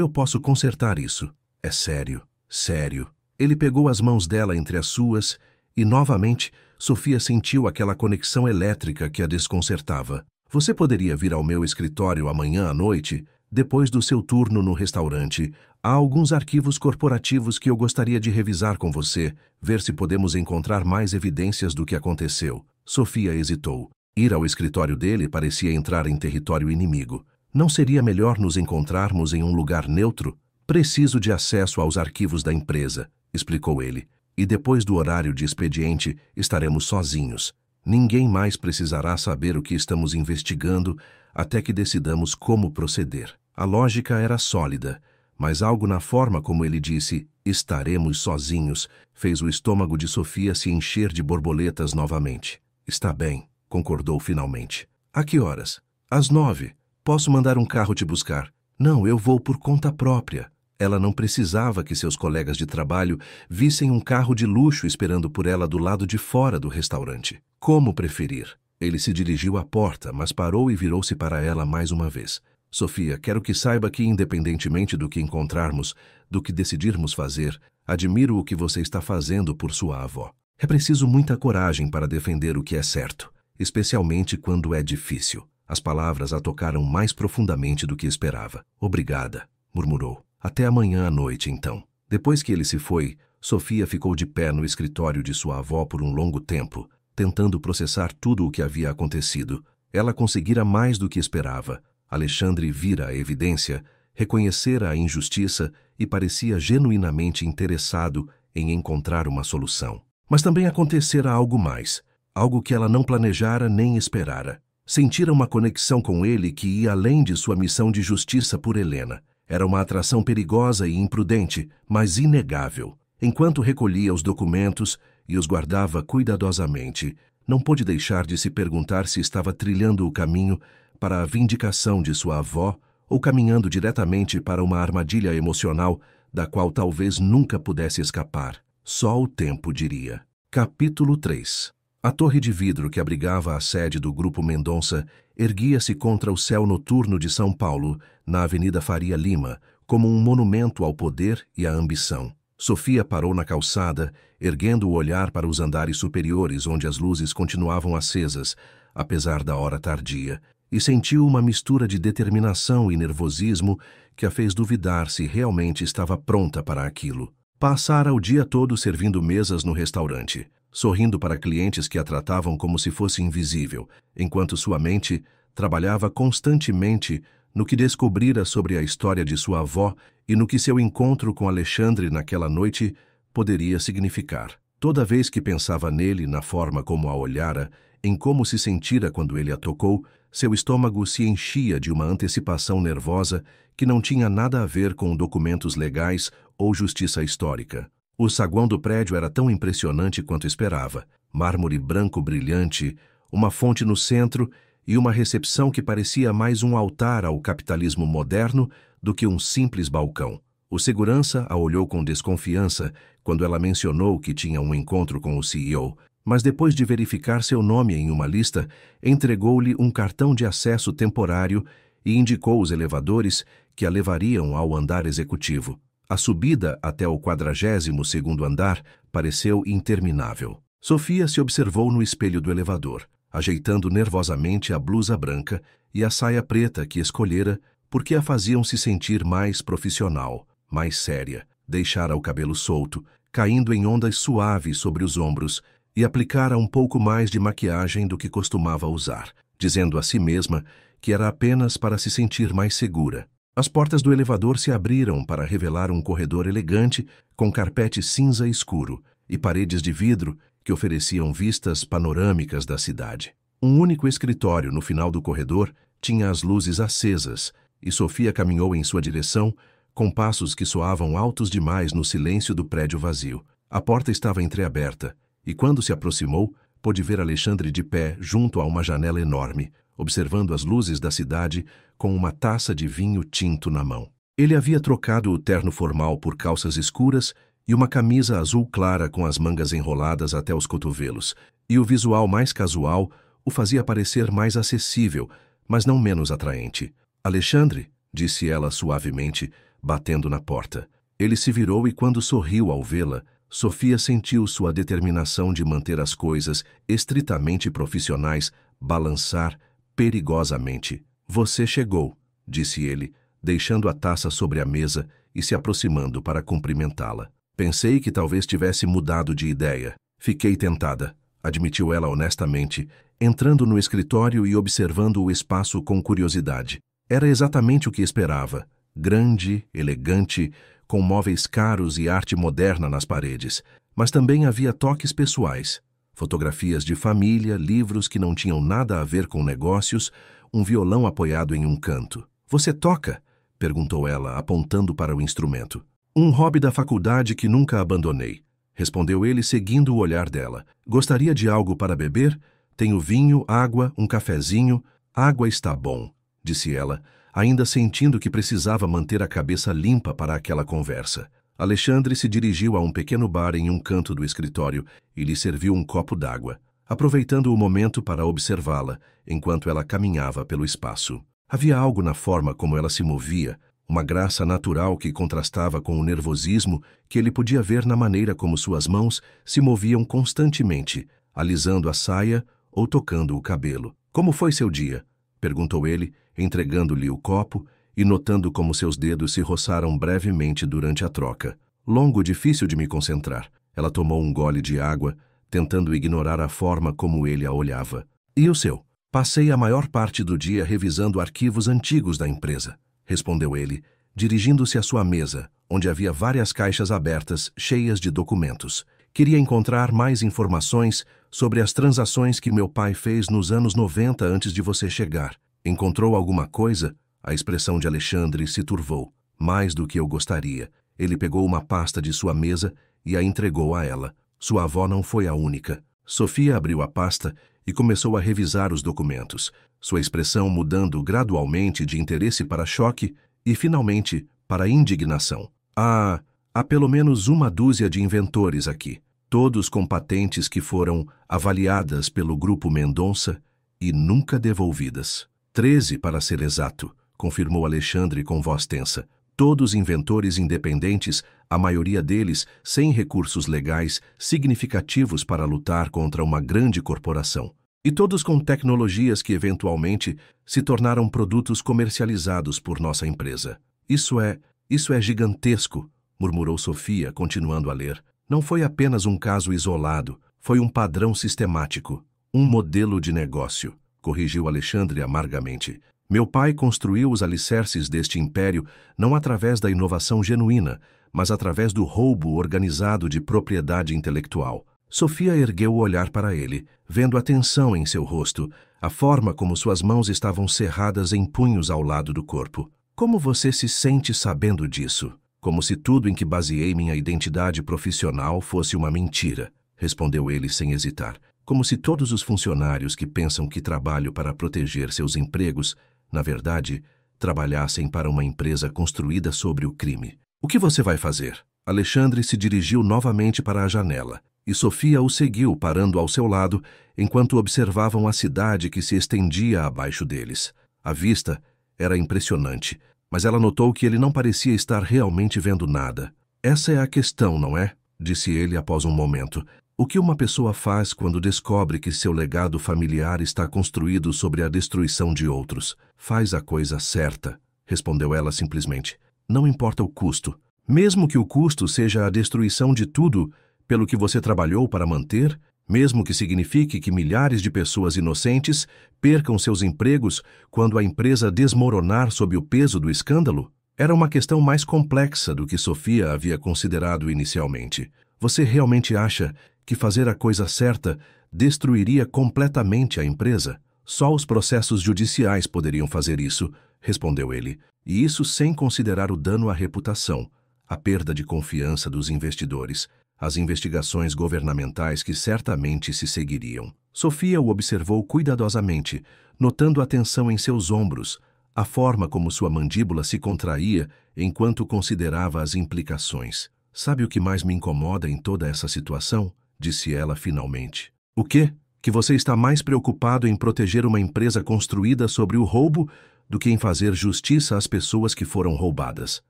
eu posso consertar isso. É sério, sério. Ele pegou as mãos dela entre as suas e, novamente, Sofia sentiu aquela conexão elétrica que a desconcertava. Você poderia vir ao meu escritório amanhã à noite, depois do seu turno no restaurante. Há alguns arquivos corporativos que eu gostaria de revisar com você, ver se podemos encontrar mais evidências do que aconteceu. Sofia hesitou. Ir ao escritório dele parecia entrar em território inimigo. Não seria melhor nos encontrarmos em um lugar neutro? Preciso de acesso aos arquivos da empresa, explicou ele. E depois do horário de expediente, estaremos sozinhos. Ninguém mais precisará saber o que estamos investigando até que decidamos como proceder. A lógica era sólida, mas algo na forma como ele disse, estaremos sozinhos, fez o estômago de Sofia se encher de borboletas novamente. Está bem, concordou finalmente. A que horas? Às 9. Posso mandar um carro te buscar? Não, eu vou por conta própria. Ela não precisava que seus colegas de trabalho vissem um carro de luxo esperando por ela do lado de fora do restaurante. Como preferir? Ele se dirigiu à porta, mas parou e virou-se para ela mais uma vez. Sofia, quero que saiba que, independentemente do que encontrarmos, do que decidirmos fazer, admiro o que você está fazendo por sua avó. É preciso muita coragem para defender o que é certo, especialmente quando é difícil. As palavras a tocaram mais profundamente do que esperava. Obrigada, murmurou. Até amanhã à noite, então. Depois que ele se foi, Sofia ficou de pé no escritório de sua avó por um longo tempo, tentando processar tudo o que havia acontecido. Ela conseguira mais do que esperava. Alexandre vira a evidência, reconhecera a injustiça e parecia genuinamente interessado em encontrar uma solução. Mas também acontecera algo mais, algo que ela não planejara nem esperara. Sentira uma conexão com ele que ia além de sua missão de justiça por Helena. Era uma atração perigosa e imprudente, mas inegável. Enquanto recolhia os documentos e os guardava cuidadosamente, não pôde deixar de se perguntar se estava trilhando o caminho para a vindicação de sua avó ou caminhando diretamente para uma armadilha emocional da qual talvez nunca pudesse escapar. Só o tempo diria. Capítulo 3. A torre de vidro que abrigava a sede do Grupo Mendonça erguia-se contra o céu noturno de São Paulo, na Avenida Faria Lima, como um monumento ao poder e à ambição. Sofia parou na calçada, erguendo o olhar para os andares superiores onde as luzes continuavam acesas, apesar da hora tardia, e sentiu uma mistura de determinação e nervosismo que a fez duvidar se realmente estava pronta para aquilo. Passara o dia todo servindo mesas no restaurante, sorrindo para clientes que a tratavam como se fosse invisível, enquanto sua mente trabalhava constantemente no que descobrira sobre a história de sua avó e no que seu encontro com Alexandre naquela noite poderia significar. Toda vez que pensava nele, na forma como a olhara, em como se sentira quando ele a tocou, seu estômago se enchia de uma antecipação nervosa que não tinha nada a ver com documentos legais ou justiça histórica. O saguão do prédio era tão impressionante quanto esperava. Mármore branco brilhante, uma fonte no centro e uma recepção que parecia mais um altar ao capitalismo moderno do que um simples balcão. O segurança a olhou com desconfiança quando ela mencionou que tinha um encontro com o CEO, mas depois de verificar seu nome em uma lista, entregou-lhe um cartão de acesso temporário e indicou os elevadores que a levariam ao andar executivo. A subida até o 42º andar pareceu interminável. Sofia se observou no espelho do elevador, ajeitando nervosamente a blusa branca e a saia preta que escolhera porque a faziam se sentir mais profissional, mais séria. Deixara o cabelo solto, caindo em ondas suaves sobre os ombros, e aplicara um pouco mais de maquiagem do que costumava usar, dizendo a si mesma que era apenas para se sentir mais segura. As portas do elevador se abriram para revelar um corredor elegante com carpete cinza escuro e paredes de vidro que ofereciam vistas panorâmicas da cidade. Um único escritório no final do corredor tinha as luzes acesas e Sofia caminhou em sua direção com passos que soavam altos demais no silêncio do prédio vazio. A porta estava entreaberta e, quando se aproximou, pôde ver Alexandre de pé junto a uma janela enorme, observando as luzes da cidade com uma taça de vinho tinto na mão. Ele havia trocado o terno formal por calças escuras e uma camisa azul clara com as mangas enroladas até os cotovelos, e o visual mais casual o fazia parecer mais acessível, mas não menos atraente. Alexandre, disse ela suavemente, batendo na porta. Ele se virou e, quando sorriu ao vê-la, Sofia sentiu sua determinação de manter as coisas estritamente profissionais balançar perigosamente. Você chegou, disse ele, deixando a taça sobre a mesa e se aproximando para cumprimentá-la. Pensei que talvez tivesse mudado de ideia. Fiquei tentada, admitiu ela honestamente, entrando no escritório e observando o espaço com curiosidade. Era exatamente o que esperava. Grande, elegante, com móveis caros e arte moderna nas paredes. Mas também havia toques pessoais. Fotografias de família, livros que não tinham nada a ver com negócios, um violão apoiado em um canto. "Você toca?" perguntou ela, apontando para o instrumento. "Um hobby da faculdade que nunca abandonei", respondeu ele, seguindo o olhar dela. "Gostaria de algo para beber? Tenho vinho, água, um cafezinho." "Água está bom", disse ela, ainda sentindo que precisava manter a cabeça limpa para aquela conversa. Alexandre se dirigiu a um pequeno bar em um canto do escritório e lhe serviu um copo d'água, aproveitando o momento para observá-la enquanto ela caminhava pelo espaço. Havia algo na forma como ela se movia, uma graça natural que contrastava com o nervosismo que ele podia ver na maneira como suas mãos se moviam constantemente, alisando a saia ou tocando o cabelo. "Como foi seu dia?" perguntou ele, entregando-lhe o copo e notando como seus dedos se roçaram brevemente durante a troca. "Longo, difícil de me concentrar." Ela tomou um gole de água, tentando ignorar a forma como ele a olhava. "E o seu?" "Passei a maior parte do dia revisando arquivos antigos da empresa", respondeu ele, dirigindo-se à sua mesa, onde havia várias caixas abertas, cheias de documentos. "Queria encontrar mais informações sobre as transações que meu pai fez nos anos 90 antes de você chegar. Encontrou alguma coisa?" A expressão de Alexandre se turvou. "Mais do que eu gostaria." Ele pegou uma pasta de sua mesa e a entregou a ela. Sua avó não foi a única. Sofia abriu a pasta e começou a revisar os documentos, sua expressão mudando gradualmente de interesse para choque e, finalmente, para indignação. Há pelo menos uma dúzia de inventores aqui, todos com patentes que foram avaliadas pelo Grupo Mendonça e nunca devolvidas. 13, para ser exato, confirmou Alexandre com voz tensa. Todos inventores independentes, a maioria deles sem recursos legais significativos para lutar contra uma grande corporação. E todos com tecnologias que eventualmente se tornaram produtos comercializados por nossa empresa. Isso é gigantesco", murmurou Sofia, continuando a ler. "Não foi apenas um caso isolado, foi um padrão sistemático, um modelo de negócio", corrigiu Alexandre amargamente. "Meu pai construiu os alicerces deste império não através da inovação genuína, mas através do roubo organizado de propriedade intelectual." Sofia ergueu o olhar para ele, vendo a tensão em seu rosto, a forma como suas mãos estavam cerradas em punhos ao lado do corpo. "Como você se sente sabendo disso?" "Como se tudo em que baseei minha identidade profissional fosse uma mentira", respondeu ele sem hesitar. "Como se todos os funcionários que pensam que trabalho para proteger seus empregos, na verdade, trabalhassem para uma empresa construída sobre o crime." "O que você vai fazer?" Alexandre se dirigiu novamente para a janela, e Sofia o seguiu parando ao seu lado enquanto observavam a cidade que se estendia abaixo deles. A vista era impressionante, mas ela notou que ele não parecia estar realmente vendo nada. "Essa é a questão, não é?" disse ele após um momento. "O que uma pessoa faz quando descobre que seu legado familiar está construído sobre a destruição de outros?" "Faz a coisa certa", respondeu ela simplesmente. "Não importa o custo. Mesmo que o custo seja a destruição de tudo pelo que você trabalhou para manter, mesmo que signifique que milhares de pessoas inocentes percam seus empregos quando a empresa desmoronar sob o peso do escândalo?" Era uma questão mais complexa do que Sofia havia considerado inicialmente. "Você realmente acha que fazer a coisa certa destruiria completamente a empresa?" "Só os processos judiciais poderiam fazer isso", respondeu ele, "e isso sem considerar o dano à reputação, a perda de confiança dos investidores, as investigações governamentais que certamente se seguiriam." Sofia o observou cuidadosamente, notando a tensão em seus ombros, a forma como sua mandíbula se contraía enquanto considerava as implicações. "Sabe o que mais me incomoda em toda essa situação?" disse ela finalmente. "O quê?" "Que você está mais preocupado em proteger uma empresa construída sobre o roubo do que em fazer justiça às pessoas que foram roubadas."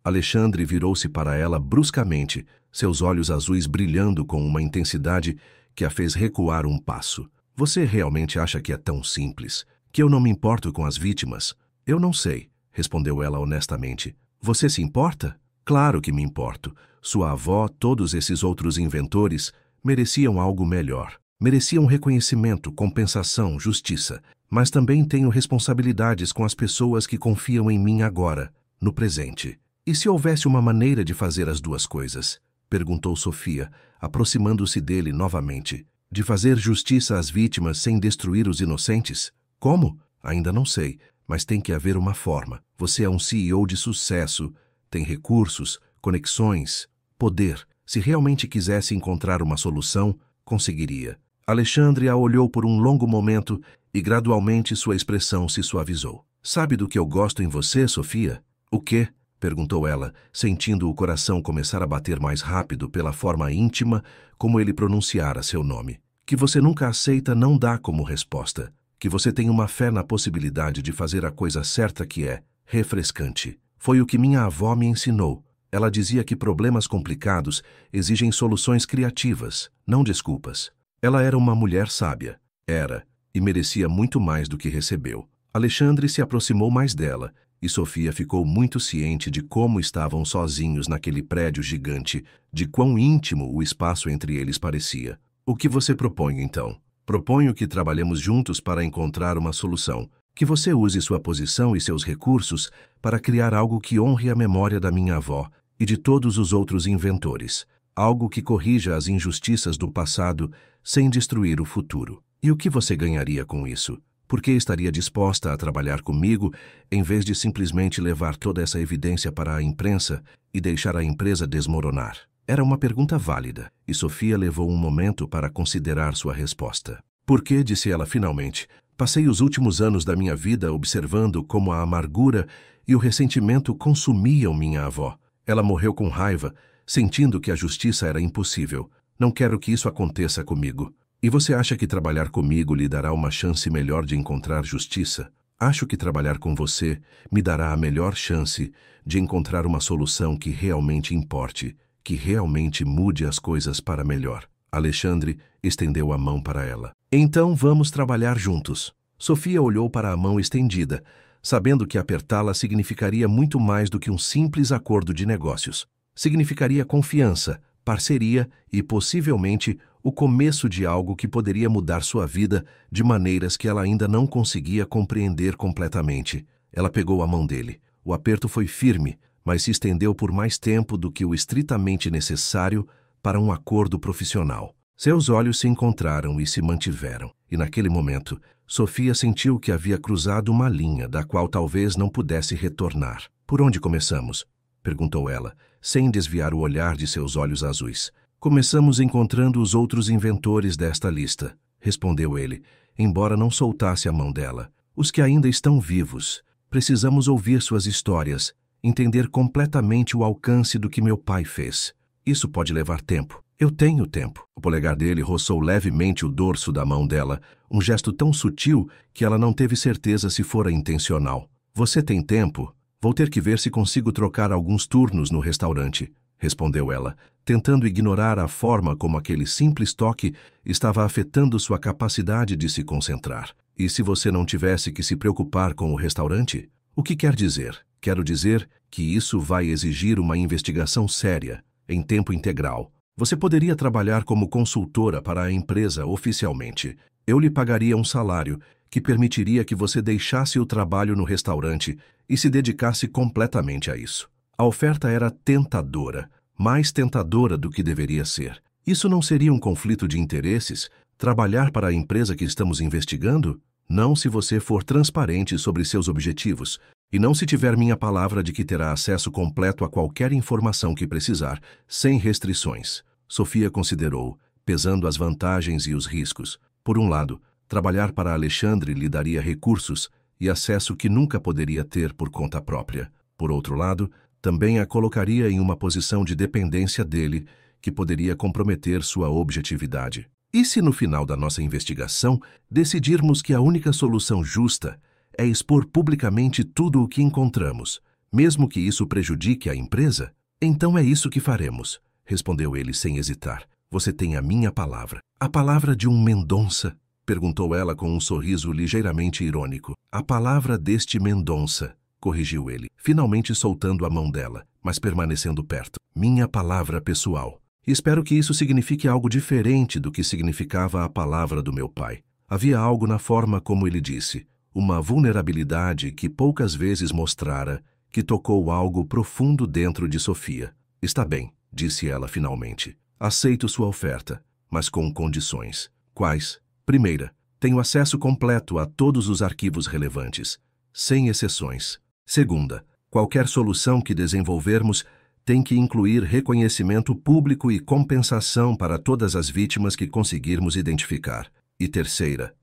Alexandre virou-se para ela bruscamente, seus olhos azuis brilhando com uma intensidade que a fez recuar um passo. "Você realmente acha que é tão simples? Que eu não me importo com as vítimas?" "Eu não sei", respondeu ela honestamente. "Você se importa?" "Claro que me importo. Sua avó, todos esses outros inventores, mereciam algo melhor." Mereciam reconhecimento, compensação, justiça. Mas também tenho responsabilidades com as pessoas que confiam em mim agora, no presente. E se houvesse uma maneira de fazer as duas coisas? Perguntou Sofia, aproximando-se dele novamente. De fazer justiça às vítimas sem destruir os inocentes? Como? Ainda não sei, mas tem que haver uma forma. Você é um CEO de sucesso, tem recursos, conexões, poder. Se realmente quisesse encontrar uma solução, conseguiria. Alexandre a olhou por um longo momento e gradualmente sua expressão se suavizou. Sabe do que eu gosto em você, Sofia? O quê? Perguntou ela, sentindo o coração começar a bater mais rápido pela forma íntima como ele pronunciara seu nome. Que você nunca aceita não dá como resposta. Que você tem uma fé na possibilidade de fazer a coisa certa que é refrescante. Foi o que minha avó me ensinou. Ela dizia que problemas complicados exigem soluções criativas, não desculpas. Ela era uma mulher sábia. Era, e merecia muito mais do que recebeu. Alexandre se aproximou mais dela, e Sofia ficou muito ciente de como estavam sozinhos naquele prédio gigante, de quão íntimo o espaço entre eles parecia. O que você propõe, então? Proponho que trabalhemos juntos para encontrar uma solução. Que você use sua posição e seus recursos para criar algo que honre a memória da minha avó e de todos os outros inventores. Algo que corrija as injustiças do passado sem destruir o futuro. E o que você ganharia com isso? Por que estaria disposta a trabalhar comigo em vez de simplesmente levar toda essa evidência para a imprensa e deixar a empresa desmoronar? Era uma pergunta válida, e Sofia levou um momento para considerar sua resposta. Por que, disse ela finalmente, passei os últimos anos da minha vida observando como a amargura e o ressentimento consumiam minha avó. Ela morreu com raiva, sentindo que a justiça era impossível. Não quero que isso aconteça comigo. E você acha que trabalhar comigo lhe dará uma chance melhor de encontrar justiça? Acho que trabalhar com você me dará a melhor chance de encontrar uma solução que realmente importe, que realmente mude as coisas para melhor. Alexandre estendeu a mão para ela. Então vamos trabalhar juntos. Sofia olhou para a mão estendida, sabendo que apertá-la significaria muito mais do que um simples acordo de negócios. Significaria confiança, parceria e, possivelmente, o começo de algo que poderia mudar sua vida de maneiras que ela ainda não conseguia compreender completamente. Ela pegou a mão dele. O aperto foi firme, mas se estendeu por mais tempo do que o estritamente necessário para um acordo profissional. Seus olhos se encontraram e se mantiveram, e naquele momento, Sofia sentiu que havia cruzado uma linha da qual talvez não pudesse retornar. Por onde começamos? Perguntou ela, sem desviar o olhar de seus olhos azuis. Começamos encontrando os outros inventores desta lista, respondeu ele, embora não soltasse a mão dela. Os que ainda estão vivos. Precisamos ouvir suas histórias, entender completamente o alcance do que meu pai fez. Isso pode levar tempo. Eu tenho tempo. O polegar dele roçou levemente o dorso da mão dela, um gesto tão sutil que ela não teve certeza se fora intencional. Você tem tempo? Vou ter que ver se consigo trocar alguns turnos no restaurante, respondeu ela, tentando ignorar a forma como aquele simples toque estava afetando sua capacidade de se concentrar. E se você não tivesse que se preocupar com o restaurante? O que quer dizer? Quero dizer que isso vai exigir uma investigação séria, em tempo integral. Você poderia trabalhar como consultora para a empresa oficialmente. Eu lhe pagaria um salário que permitiria que você deixasse o trabalho no restaurante e se dedicasse completamente a isso. A oferta era tentadora, mais tentadora do que deveria ser. Isso não seria um conflito de interesses? Trabalhar para a empresa que estamos investigando? Não se você for transparente sobre seus objetivos, e não se tiver minha palavra de que terá acesso completo a qualquer informação que precisar, sem restrições. Sofia considerou, pesando as vantagens e os riscos. Por um lado, trabalhar para Alexandre lhe daria recursos e acesso que nunca poderia ter por conta própria. Por outro lado, também a colocaria em uma posição de dependência dele, que poderia comprometer sua objetividade. E se no final da nossa investigação decidirmos que a única solução justa é expor publicamente tudo o que encontramos, mesmo que isso prejudique a empresa? Então é isso que faremos, respondeu ele sem hesitar. Você tem a minha palavra. A palavra de um Mendonça? Perguntou ela com um sorriso ligeiramente irônico. A palavra deste Mendonça, corrigiu ele, finalmente soltando a mão dela, mas permanecendo perto. Minha palavra pessoal. Espero que isso signifique algo diferente do que significava a palavra do meu pai. Havia algo na forma como ele disse, uma vulnerabilidade que poucas vezes mostrara, que tocou algo profundo dentro de Sofia. Está bem, disse ela finalmente. Aceito sua oferta, mas com condições. Quais? Primeira, tenho acesso completo a todos os arquivos relevantes, sem exceções. Segunda, qualquer solução que desenvolvermos tem que incluir reconhecimento público e compensação para todas as vítimas que conseguirmos identificar. E terceira,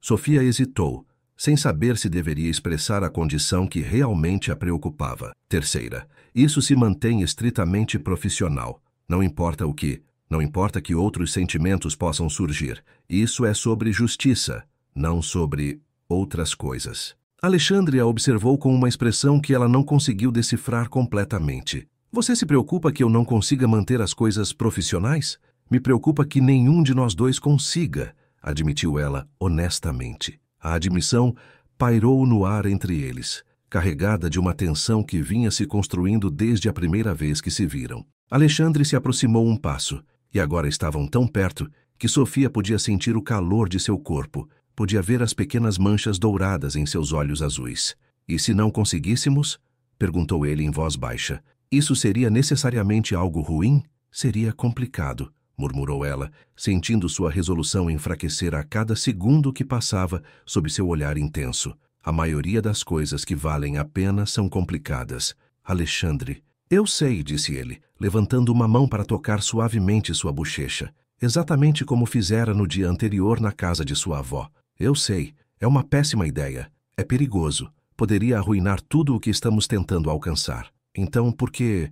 Sofia hesitou, sem saber se deveria expressar a condição que realmente a preocupava. Terceira, isso se mantém estritamente profissional. Não importa o que, não importa que outros sentimentos possam surgir. Isso é sobre justiça, não sobre outras coisas. Alexandre a observou com uma expressão que ela não conseguiu decifrar completamente. Você se preocupa que eu não consiga manter as coisas profissionais? Me preocupa que nenhum de nós dois consiga, admitiu ela honestamente. A admissão pairou no ar entre eles, carregada de uma tensão que vinha se construindo desde a primeira vez que se viram. Alexandre se aproximou um passo, e agora estavam tão perto que Sofia podia sentir o calor de seu corpo, podia ver as pequenas manchas douradas em seus olhos azuis. E se não conseguíssemos? Perguntou ele em voz baixa. Isso seria necessariamente algo ruim? Seria complicado, murmurou ela, sentindo sua resolução enfraquecer a cada segundo que passava sob seu olhar intenso. A maioria das coisas que valem a pena são complicadas. Alexandre. Eu sei, disse ele, levantando uma mão para tocar suavemente sua bochecha, exatamente como fizera no dia anterior na casa de sua avó. Eu sei, é uma péssima ideia, é perigoso, poderia arruinar tudo o que estamos tentando alcançar. Então, por que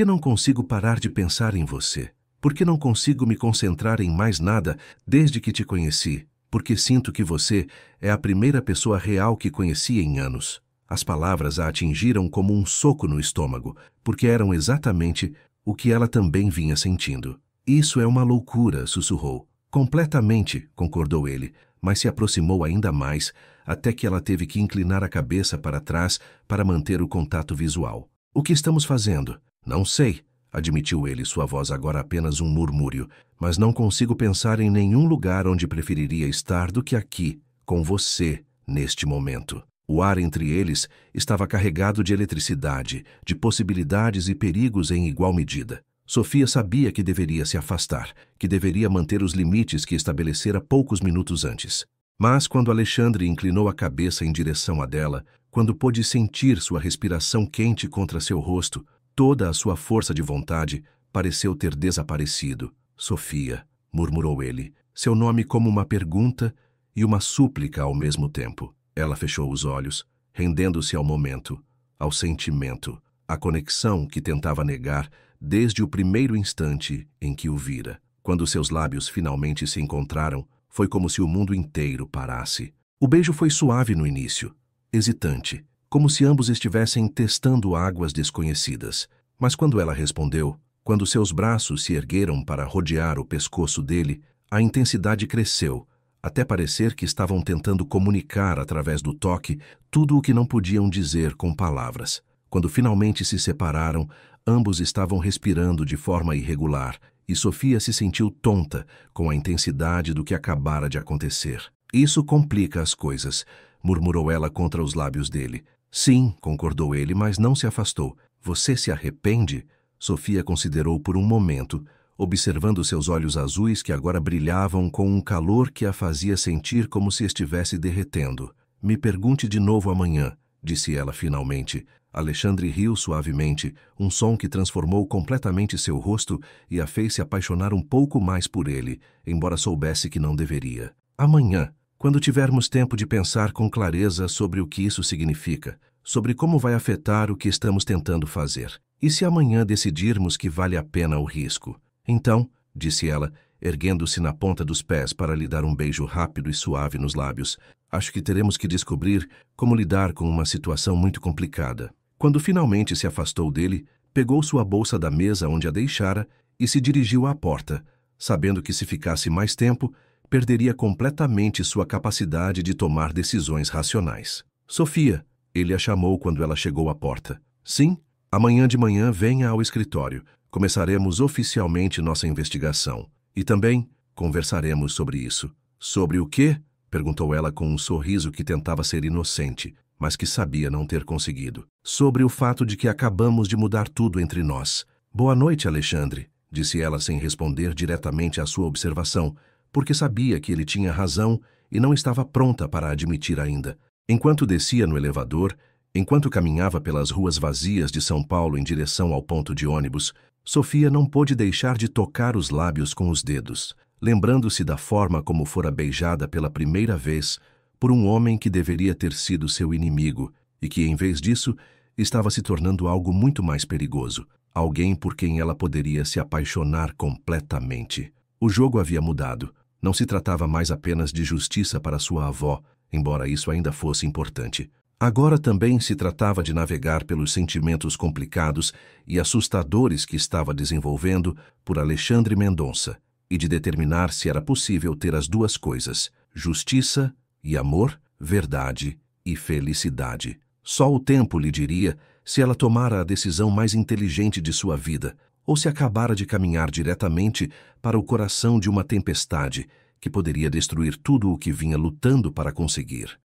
não consigo parar de pensar em você? Por que não consigo me concentrar em mais nada desde que te conheci? Porque sinto que você é a primeira pessoa real que conheci em anos. As palavras a atingiram como um soco no estômago, porque eram exatamente o que ela também vinha sentindo. Isso é uma loucura, sussurrou. Completamente, concordou ele, mas se aproximou ainda mais, até que ela teve que inclinar a cabeça para trás para manter o contato visual. O que estamos fazendo? Não sei, admitiu ele, sua voz agora apenas um murmúrio, mas não consigo pensar em nenhum lugar onde preferiria estar do que aqui, com você, neste momento. O ar entre eles estava carregado de eletricidade, de possibilidades e perigos em igual medida. Sofia sabia que deveria se afastar, que deveria manter os limites que estabelecera poucos minutos antes. Mas quando Alexandre inclinou a cabeça em direção a dela, quando pôde sentir sua respiração quente contra seu rosto, toda a sua força de vontade pareceu ter desaparecido. Sofia, murmurou ele, seu nome como uma pergunta e uma súplica ao mesmo tempo. Ela fechou os olhos, rendendo-se ao momento, ao sentimento, à conexão que tentava negar desde o primeiro instante em que o vira. Quando seus lábios finalmente se encontraram, foi como se o mundo inteiro parasse. O beijo foi suave no início, hesitante, como se ambos estivessem testando águas desconhecidas. Mas quando ela respondeu, quando seus braços se ergueram para rodear o pescoço dele, a intensidade cresceu, até parecer que estavam tentando comunicar através do toque tudo o que não podiam dizer com palavras. Quando finalmente se separaram, ambos estavam respirando de forma irregular, e Sofia se sentiu tonta com a intensidade do que acabara de acontecer. Isso complica as coisas, murmurou ela contra os lábios dele. Sim, concordou ele, mas não se afastou. Você se arrepende? Sofia considerou por um momento, observando seus olhos azuis que agora brilhavam com um calor que a fazia sentir como se estivesse derretendo. Me pergunte de novo amanhã, disse ela finalmente. Alexandre riu suavemente, um som que transformou completamente seu rosto e a fez se apaixonar um pouco mais por ele, embora soubesse que não deveria. Amanhã, quando tivermos tempo de pensar com clareza sobre o que isso significa, sobre como vai afetar o que estamos tentando fazer. E se amanhã decidirmos que vale a pena o risco? Então, disse ela, erguendo-se na ponta dos pés para lhe dar um beijo rápido e suave nos lábios, acho que teremos que descobrir como lidar com uma situação muito complicada. Quando finalmente se afastou dele, pegou sua bolsa da mesa onde a deixara e se dirigiu à porta, sabendo que se ficasse mais tempo, perderia completamente sua capacidade de tomar decisões racionais. Sofia, ele a chamou quando ela chegou à porta. Sim, amanhã de manhã venha ao escritório. Começaremos oficialmente nossa investigação. E também conversaremos sobre isso. Sobre o quê? Perguntou ela com um sorriso que tentava ser inocente, mas que sabia não ter conseguido. Sobre o fato de que acabamos de mudar tudo entre nós. Boa noite, Alexandre, disse ela sem responder diretamente à sua observação, porque sabia que ele tinha razão e não estava pronta para admitir ainda. Enquanto descia no elevador, enquanto caminhava pelas ruas vazias de São Paulo em direção ao ponto de ônibus, Sofia não pôde deixar de tocar os lábios com os dedos, lembrando-se da forma como fora beijada pela primeira vez por um homem que deveria ter sido seu inimigo e que, em vez disso, estava se tornando algo muito mais perigoso, alguém por quem ela poderia se apaixonar completamente. O jogo havia mudado. Não se tratava mais apenas de justiça para sua avó, embora isso ainda fosse importante. Agora também se tratava de navegar pelos sentimentos complicados e assustadores que estava desenvolvendo por Alexandre Mendonça e de determinar se era possível ter as duas coisas, justiça e amor, verdade e felicidade. Só o tempo lhe diria se ela tomara a decisão mais inteligente de sua vida ou se acabara de caminhar diretamente para o coração de uma tempestade que poderia destruir tudo o que vinha lutando para conseguir.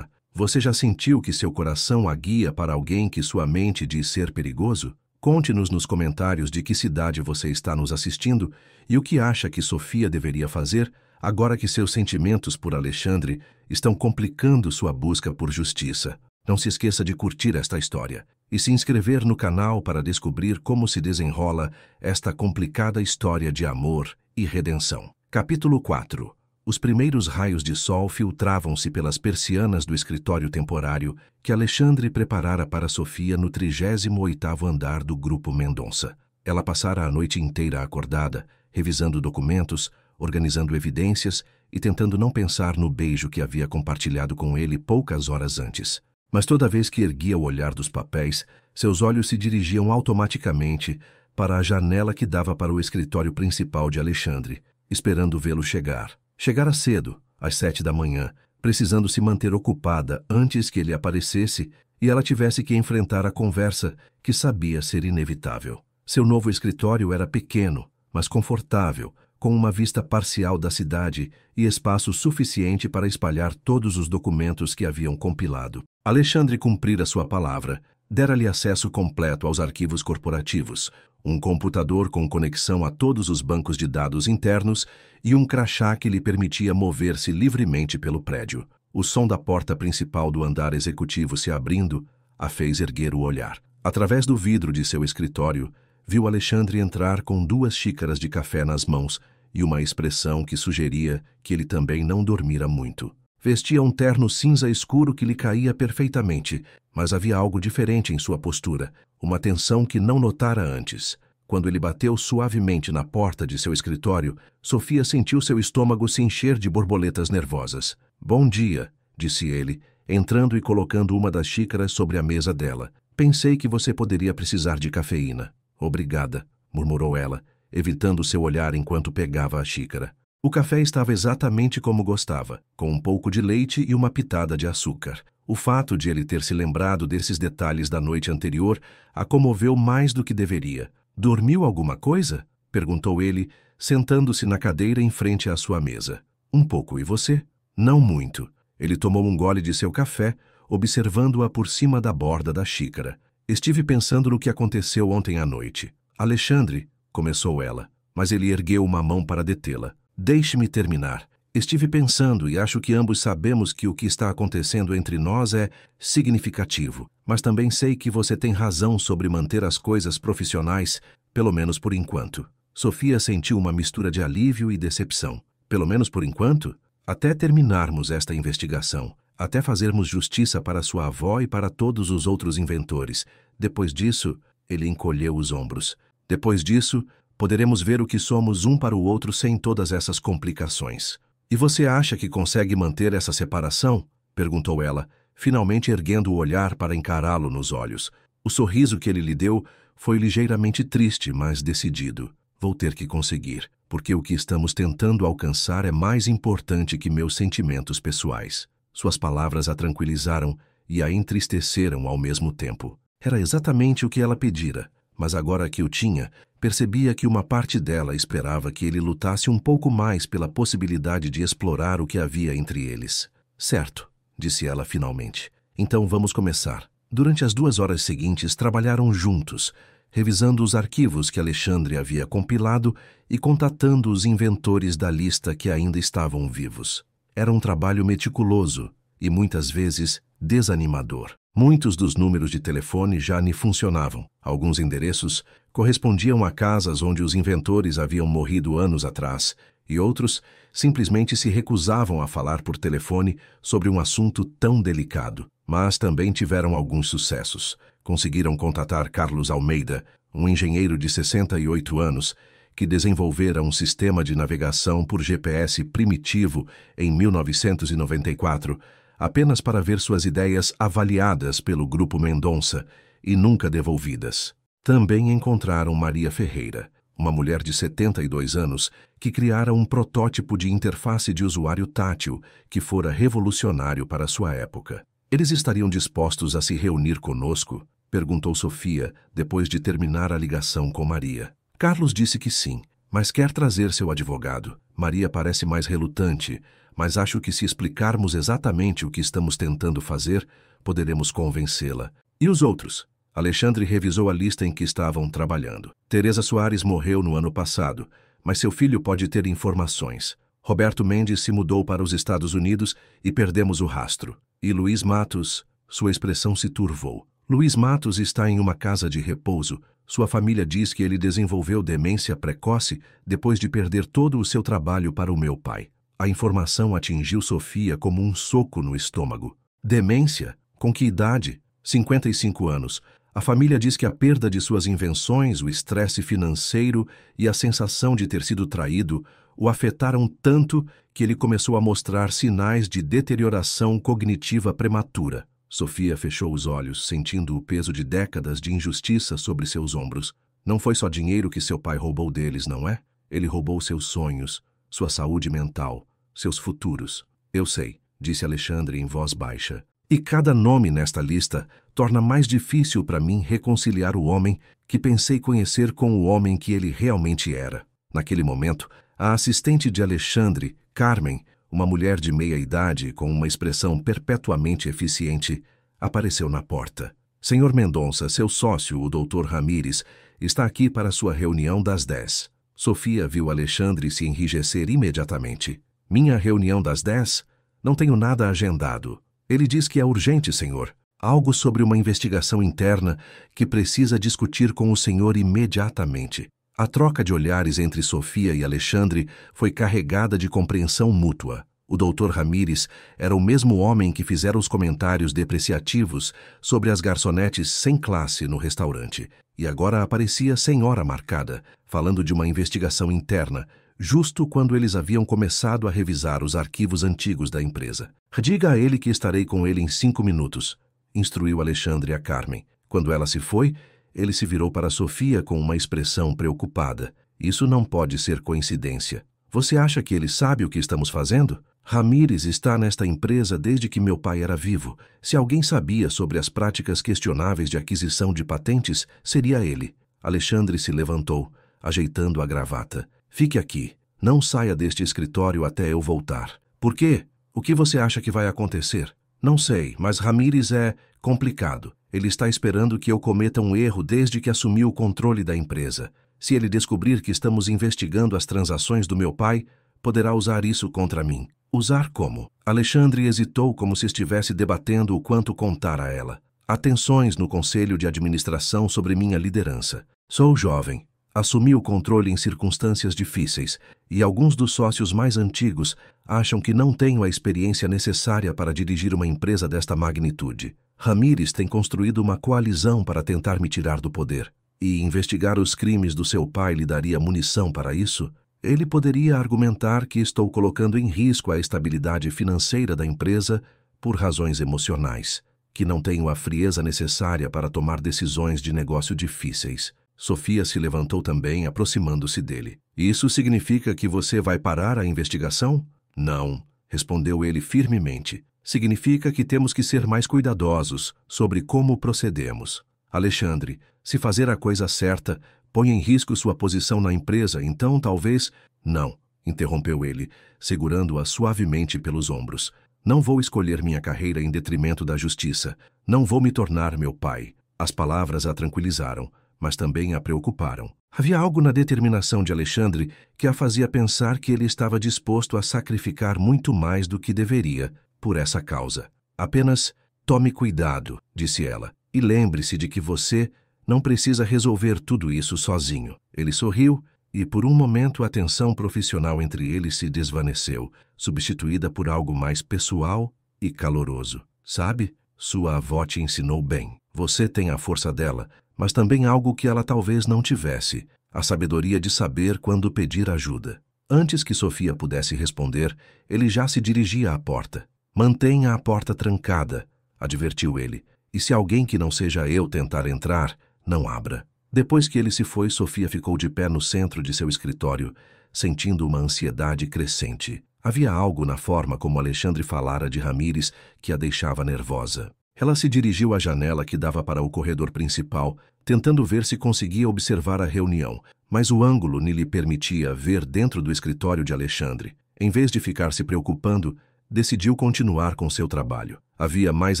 Você já sentiu que seu coração a guia para alguém que sua mente diz ser perigoso? Conte-nos nos comentários de que cidade você está nos assistindo e o que acha que Sofia deveria fazer agora que seus sentimentos por Alexandre estão complicando sua busca por justiça. Não se esqueça de curtir esta história e se inscrever no canal para descobrir como se desenrola esta complicada história de amor e redenção. Capítulo 4. Os primeiros raios de sol filtravam-se pelas persianas do escritório temporário que Alexandre preparara para Sofia no 38º andar do Grupo Mendonça. Ela passara a noite inteira acordada, revisando documentos, organizando evidências e tentando não pensar no beijo que havia compartilhado com ele poucas horas antes. Mas toda vez que erguia o olhar dos papéis, seus olhos se dirigiam automaticamente para a janela que dava para o escritório principal de Alexandre, esperando vê-lo chegar. Chegara cedo, às 7 da manhã, precisando se manter ocupada antes que ele aparecesse e ela tivesse que enfrentar a conversa que sabia ser inevitável. Seu novo escritório era pequeno, mas confortável, com uma vista parcial da cidade e espaço suficiente para espalhar todos os documentos que haviam compilado. Alexandre cumprira sua palavra, dera-lhe acesso completo aos arquivos corporativos, um computador com conexão a todos os bancos de dados internos e um crachá que lhe permitia mover-se livremente pelo prédio. O som da porta principal do andar executivo se abrindo a fez erguer o olhar. Através do vidro de seu escritório, viu Alexandre entrar com 2 xícaras de café nas mãos e uma expressão que sugeria que ele também não dormira muito. Vestia um terno cinza escuro que lhe caía perfeitamente, mas havia algo diferente em sua postura, uma tensão que não notara antes. Quando ele bateu suavemente na porta de seu escritório, Sofia sentiu seu estômago se encher de borboletas nervosas. "Bom dia", disse ele, entrando e colocando uma das xícaras sobre a mesa dela. "Pensei que você poderia precisar de cafeína." "Obrigada", murmurou ela, evitando seu olhar enquanto pegava a xícara. O café estava exatamente como gostava, com um pouco de leite e uma pitada de açúcar. O fato de ele ter se lembrado desses detalhes da noite anterior a comoveu mais do que deveria. "Dormiu alguma coisa?" perguntou ele, sentando-se na cadeira em frente à sua mesa. "Um pouco, e você?" "Não muito." Ele tomou um gole de seu café, observando-a por cima da borda da xícara. "Estive pensando no que aconteceu ontem à noite." "Alexandre", começou ela, mas ele ergueu uma mão para detê-la. "Deixe-me terminar. Estive pensando e acho que ambos sabemos que o que está acontecendo entre nós é significativo, mas também sei que você tem razão sobre manter as coisas profissionais, pelo menos por enquanto." Sofia sentiu uma mistura de alívio e decepção. "Pelo menos por enquanto? Até terminarmos esta investigação, até fazermos justiça para sua avó e para todos os outros inventores. Depois disso," ele encolheu os ombros. "Depois disso, poderemos ver o que somos um para o outro sem todas essas complicações." "E você acha que consegue manter essa separação?" perguntou ela, finalmente erguendo o olhar para encará-lo nos olhos. O sorriso que ele lhe deu foi ligeiramente triste, mas decidido. "Vou ter que conseguir, porque o que estamos tentando alcançar é mais importante que meus sentimentos pessoais." Suas palavras a tranquilizaram e a entristeceram ao mesmo tempo. Era exatamente o que ela pedira, mas agora que o tinha, percebia que uma parte dela esperava que ele lutasse um pouco mais pela possibilidade de explorar o que havia entre eles. Certo, disse ela finalmente. Então vamos começar. Durante as 2 horas seguintes, trabalharam juntos, revisando os arquivos que Alexandre havia compilado e contatando os inventores da lista que ainda estavam vivos. Era um trabalho meticuloso e, muitas vezes, desanimador. Muitos dos números de telefone já nem funcionavam. Alguns endereços correspondiam a casas onde os inventores haviam morrido anos atrás, e outros simplesmente se recusavam a falar por telefone sobre um assunto tão delicado. Mas também tiveram alguns sucessos. Conseguiram contatar Carlos Almeida, um engenheiro de 68 anos, que desenvolvera um sistema de navegação por GPS primitivo em 1994, apenas para ver suas ideias avaliadas pelo Grupo Mendonça e nunca devolvidas. Também encontraram Maria Ferreira, uma mulher de 72 anos que criara um protótipo de interface de usuário tátil que fora revolucionário para sua época. Eles estariam dispostos a se reunir conosco? Perguntou Sofia, depois de terminar a ligação com Maria. Carlos disse que sim, mas quer trazer seu advogado. Maria parece mais relutante, mas acho que se explicarmos exatamente o que estamos tentando fazer, poderemos convencê-la. E os outros? Alexandre revisou a lista em que estavam trabalhando. Teresa Soares morreu no ano passado, mas seu filho pode ter informações. Roberto Mendes se mudou para os Estados Unidos e perdemos o rastro. E Luiz Matos, sua expressão se turvou. Luiz Matos está em uma casa de repouso. Sua família diz que ele desenvolveu demência precoce depois de perder todo o seu trabalho para o meu pai. A informação atingiu Sofia como um soco no estômago. Demência? Com que idade? 55 anos. A família diz que a perda de suas invenções, o estresse financeiro e a sensação de ter sido traído o afetaram tanto que ele começou a mostrar sinais de deterioração cognitiva prematura. Sofia fechou os olhos, sentindo o peso de décadas de injustiça sobre seus ombros. Não foi só dinheiro que seu pai roubou deles, não é? Ele roubou seus sonhos, sua saúde mental, seus futuros. Eu sei, disse Alexandre em voz baixa. E cada nome nesta lista torna mais difícil para mim reconciliar o homem que pensei conhecer com o homem que ele realmente era. Naquele momento, a assistente de Alexandre, Carmen, uma mulher de meia-idade com uma expressão perpetuamente eficiente, apareceu na porta. Senhor Mendonça, seu sócio, o Dr. Ramírez, está aqui para sua reunião das 10. Sofia viu Alexandre se enrijecer imediatamente. Minha reunião das 10? Não tenho nada agendado. Ele diz que é urgente, senhor. Algo sobre uma investigação interna que precisa discutir com o senhor imediatamente. A troca de olhares entre Sofia e Alexandre foi carregada de compreensão mútua. O Dr. Ramírez era o mesmo homem que fizera os comentários depreciativos sobre as garçonetes sem classe no restaurante, e agora aparecia sem hora marcada, falando de uma investigação interna, justo quando eles haviam começado a revisar os arquivos antigos da empresa. Diga a ele que estarei com ele em 5 minutos, instruiu Alexandre a Carmen. Quando ela se foi, ele se virou para Sofia com uma expressão preocupada. Isso não pode ser coincidência. Você acha que ele sabe o que estamos fazendo? Ramírez está nesta empresa desde que meu pai era vivo. Se alguém sabia sobre as práticas questionáveis de aquisição de patentes, seria ele. Alexandre se levantou, ajeitando a gravata. Fique aqui. Não saia deste escritório até eu voltar. Por quê? O que você acha que vai acontecer? Não sei, mas Ramírez é complicado. Ele está esperando que eu cometa um erro desde que assumi o controle da empresa. Se ele descobrir que estamos investigando as transações do meu pai, poderá usar isso contra mim. Usar como? Alexandre hesitou como se estivesse debatendo o quanto contar a ela. Há tensões no conselho de administração sobre minha liderança. Sou jovem. Assumi o controle em circunstâncias difíceis, e alguns dos sócios mais antigos acham que não tenho a experiência necessária para dirigir uma empresa desta magnitude. Ramírez tem construído uma coalizão para tentar me tirar do poder. E investigar os crimes do seu pai lhe daria munição para isso? Ele poderia argumentar que estou colocando em risco a estabilidade financeira da empresa por razões emocionais, que não tenho a frieza necessária para tomar decisões de negócio difíceis. Sofia se levantou também, aproximando-se dele. Isso significa que você vai parar a investigação? Não, respondeu ele firmemente. Significa que temos que ser mais cuidadosos sobre como procedemos. Alexandre, Se fazer a coisa certa põe em risco sua posição na empresa, então talvez... Não, interrompeu ele, segurando-a suavemente pelos ombros. Não vou escolher minha carreira em detrimento da justiça. Não vou me tornar meu pai. As palavras a tranquilizaram, mas também a preocuparam. Havia algo na determinação de Alexandre que a fazia pensar que ele estava disposto a sacrificar muito mais do que deveria por essa causa. Apenas tome cuidado, disse ela, e lembre-se de que você não precisa resolver tudo isso sozinho. Ele sorriu e, por um momento, a tensão profissional entre eles se desvaneceu, substituída por algo mais pessoal e caloroso. Sabe, sua avó te ensinou bem. Você tem a força dela, mas também algo que ela talvez não tivesse, a sabedoria de saber quando pedir ajuda. Antes que Sofia pudesse responder, ele já se dirigia à porta. Mantenha a porta trancada, advertiu ele, e se alguém que não seja eu tentar entrar, não abra. Depois que ele se foi, Sofia ficou de pé no centro de seu escritório, sentindo uma ansiedade crescente. Havia algo na forma como Alexandre falara de Ramírez que a deixava nervosa. Ela se dirigiu à janela que dava para o corredor principal, tentando ver se conseguia observar a reunião, mas o ângulo nem lhe permitia ver dentro do escritório de Alexandre. Em vez de ficar se preocupando, decidiu continuar com seu trabalho. Havia mais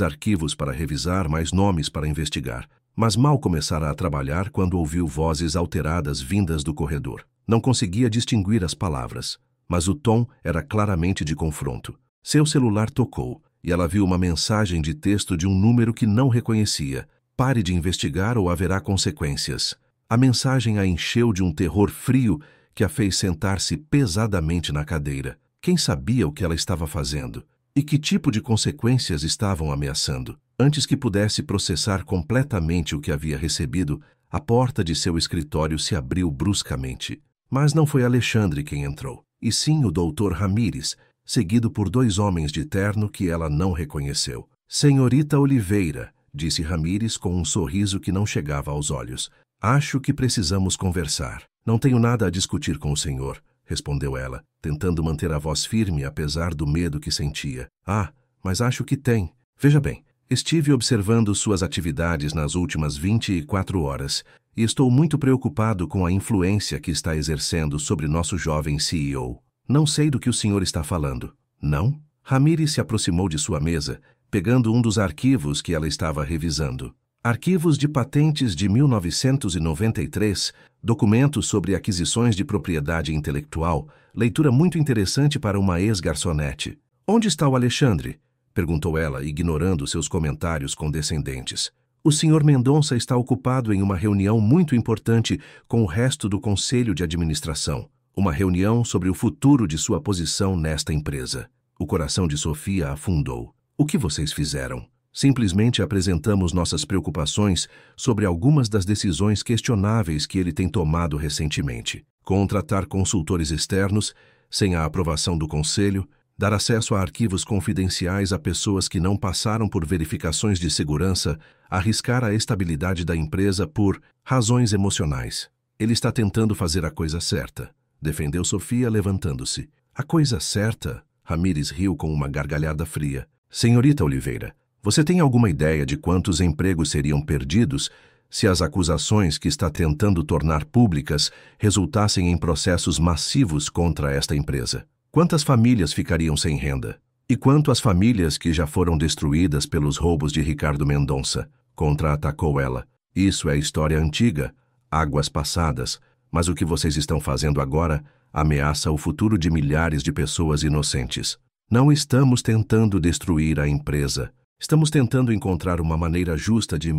arquivos para revisar, mais nomes para investigar. Mas mal começara a trabalhar quando ouviu vozes alteradas vindas do corredor. Não conseguia distinguir as palavras, mas o tom era claramente de confronto. Seu celular tocou e ela viu uma mensagem de texto de um número que não reconhecia. Pare de investigar ou haverá consequências. A mensagem a encheu de um terror frio que a fez sentar-se pesadamente na cadeira. Quem sabia o que ela estava fazendo? E que tipo de consequências estavam ameaçando? Antes que pudesse processar completamente o que havia recebido, a porta de seu escritório se abriu bruscamente. Mas não foi Alexandre quem entrou, e sim o Dr. Ramírez, seguido por 2 homens de terno que ela não reconheceu. Senhorita Oliveira, disse Ramírez com um sorriso que não chegava aos olhos. Acho que precisamos conversar. Não tenho nada a discutir com o senhor, respondeu ela, tentando manter a voz firme apesar do medo que sentia. Ah, mas acho que tem. Veja bem, estive observando suas atividades nas últimas 24 horas e estou muito preocupado com a influência que está exercendo sobre nosso jovem CEO. Não sei do que o senhor está falando. Não? Ramírez se aproximou de sua mesa, pegando um dos arquivos que ela estava revisando. Arquivos de patentes de 1993, documentos sobre aquisições de propriedade intelectual, leitura muito interessante para uma ex-garçonete. Onde está o Alexandre? Perguntou ela, ignorando seus comentários condescendentes. O Sr. Mendonça está ocupado em uma reunião muito importante com o resto do Conselho de Administração. Uma reunião sobre o futuro de sua posição nesta empresa. O coração de Sofia afundou. O que vocês fizeram? Simplesmente apresentamos nossas preocupações sobre algumas das decisões questionáveis que ele tem tomado recentemente. Contratar consultores externos, sem a aprovação do Conselho, dar acesso a arquivos confidenciais a pessoas que não passaram por verificações de segurança, arriscar a estabilidade da empresa por razões emocionais. Ele está tentando fazer a coisa certa, defendeu Sofia levantando-se. A coisa certa? Ramírez riu com uma gargalhada fria. Senhorita Oliveira, você tem alguma ideia de quantos empregos seriam perdidos se as acusações que está tentando tornar públicas resultassem em processos massivos contra esta empresa? Quantas famílias ficariam sem renda? E quanto às famílias que já foram destruídas pelos roubos de Ricardo Mendonça? Contra-atacou ela. Isso é história antiga, águas passadas, mas o que vocês estão fazendo agora ameaça o futuro de milhares de pessoas inocentes. Não estamos tentando destruir a empresa. Estamos tentando encontrar uma maneira justa de...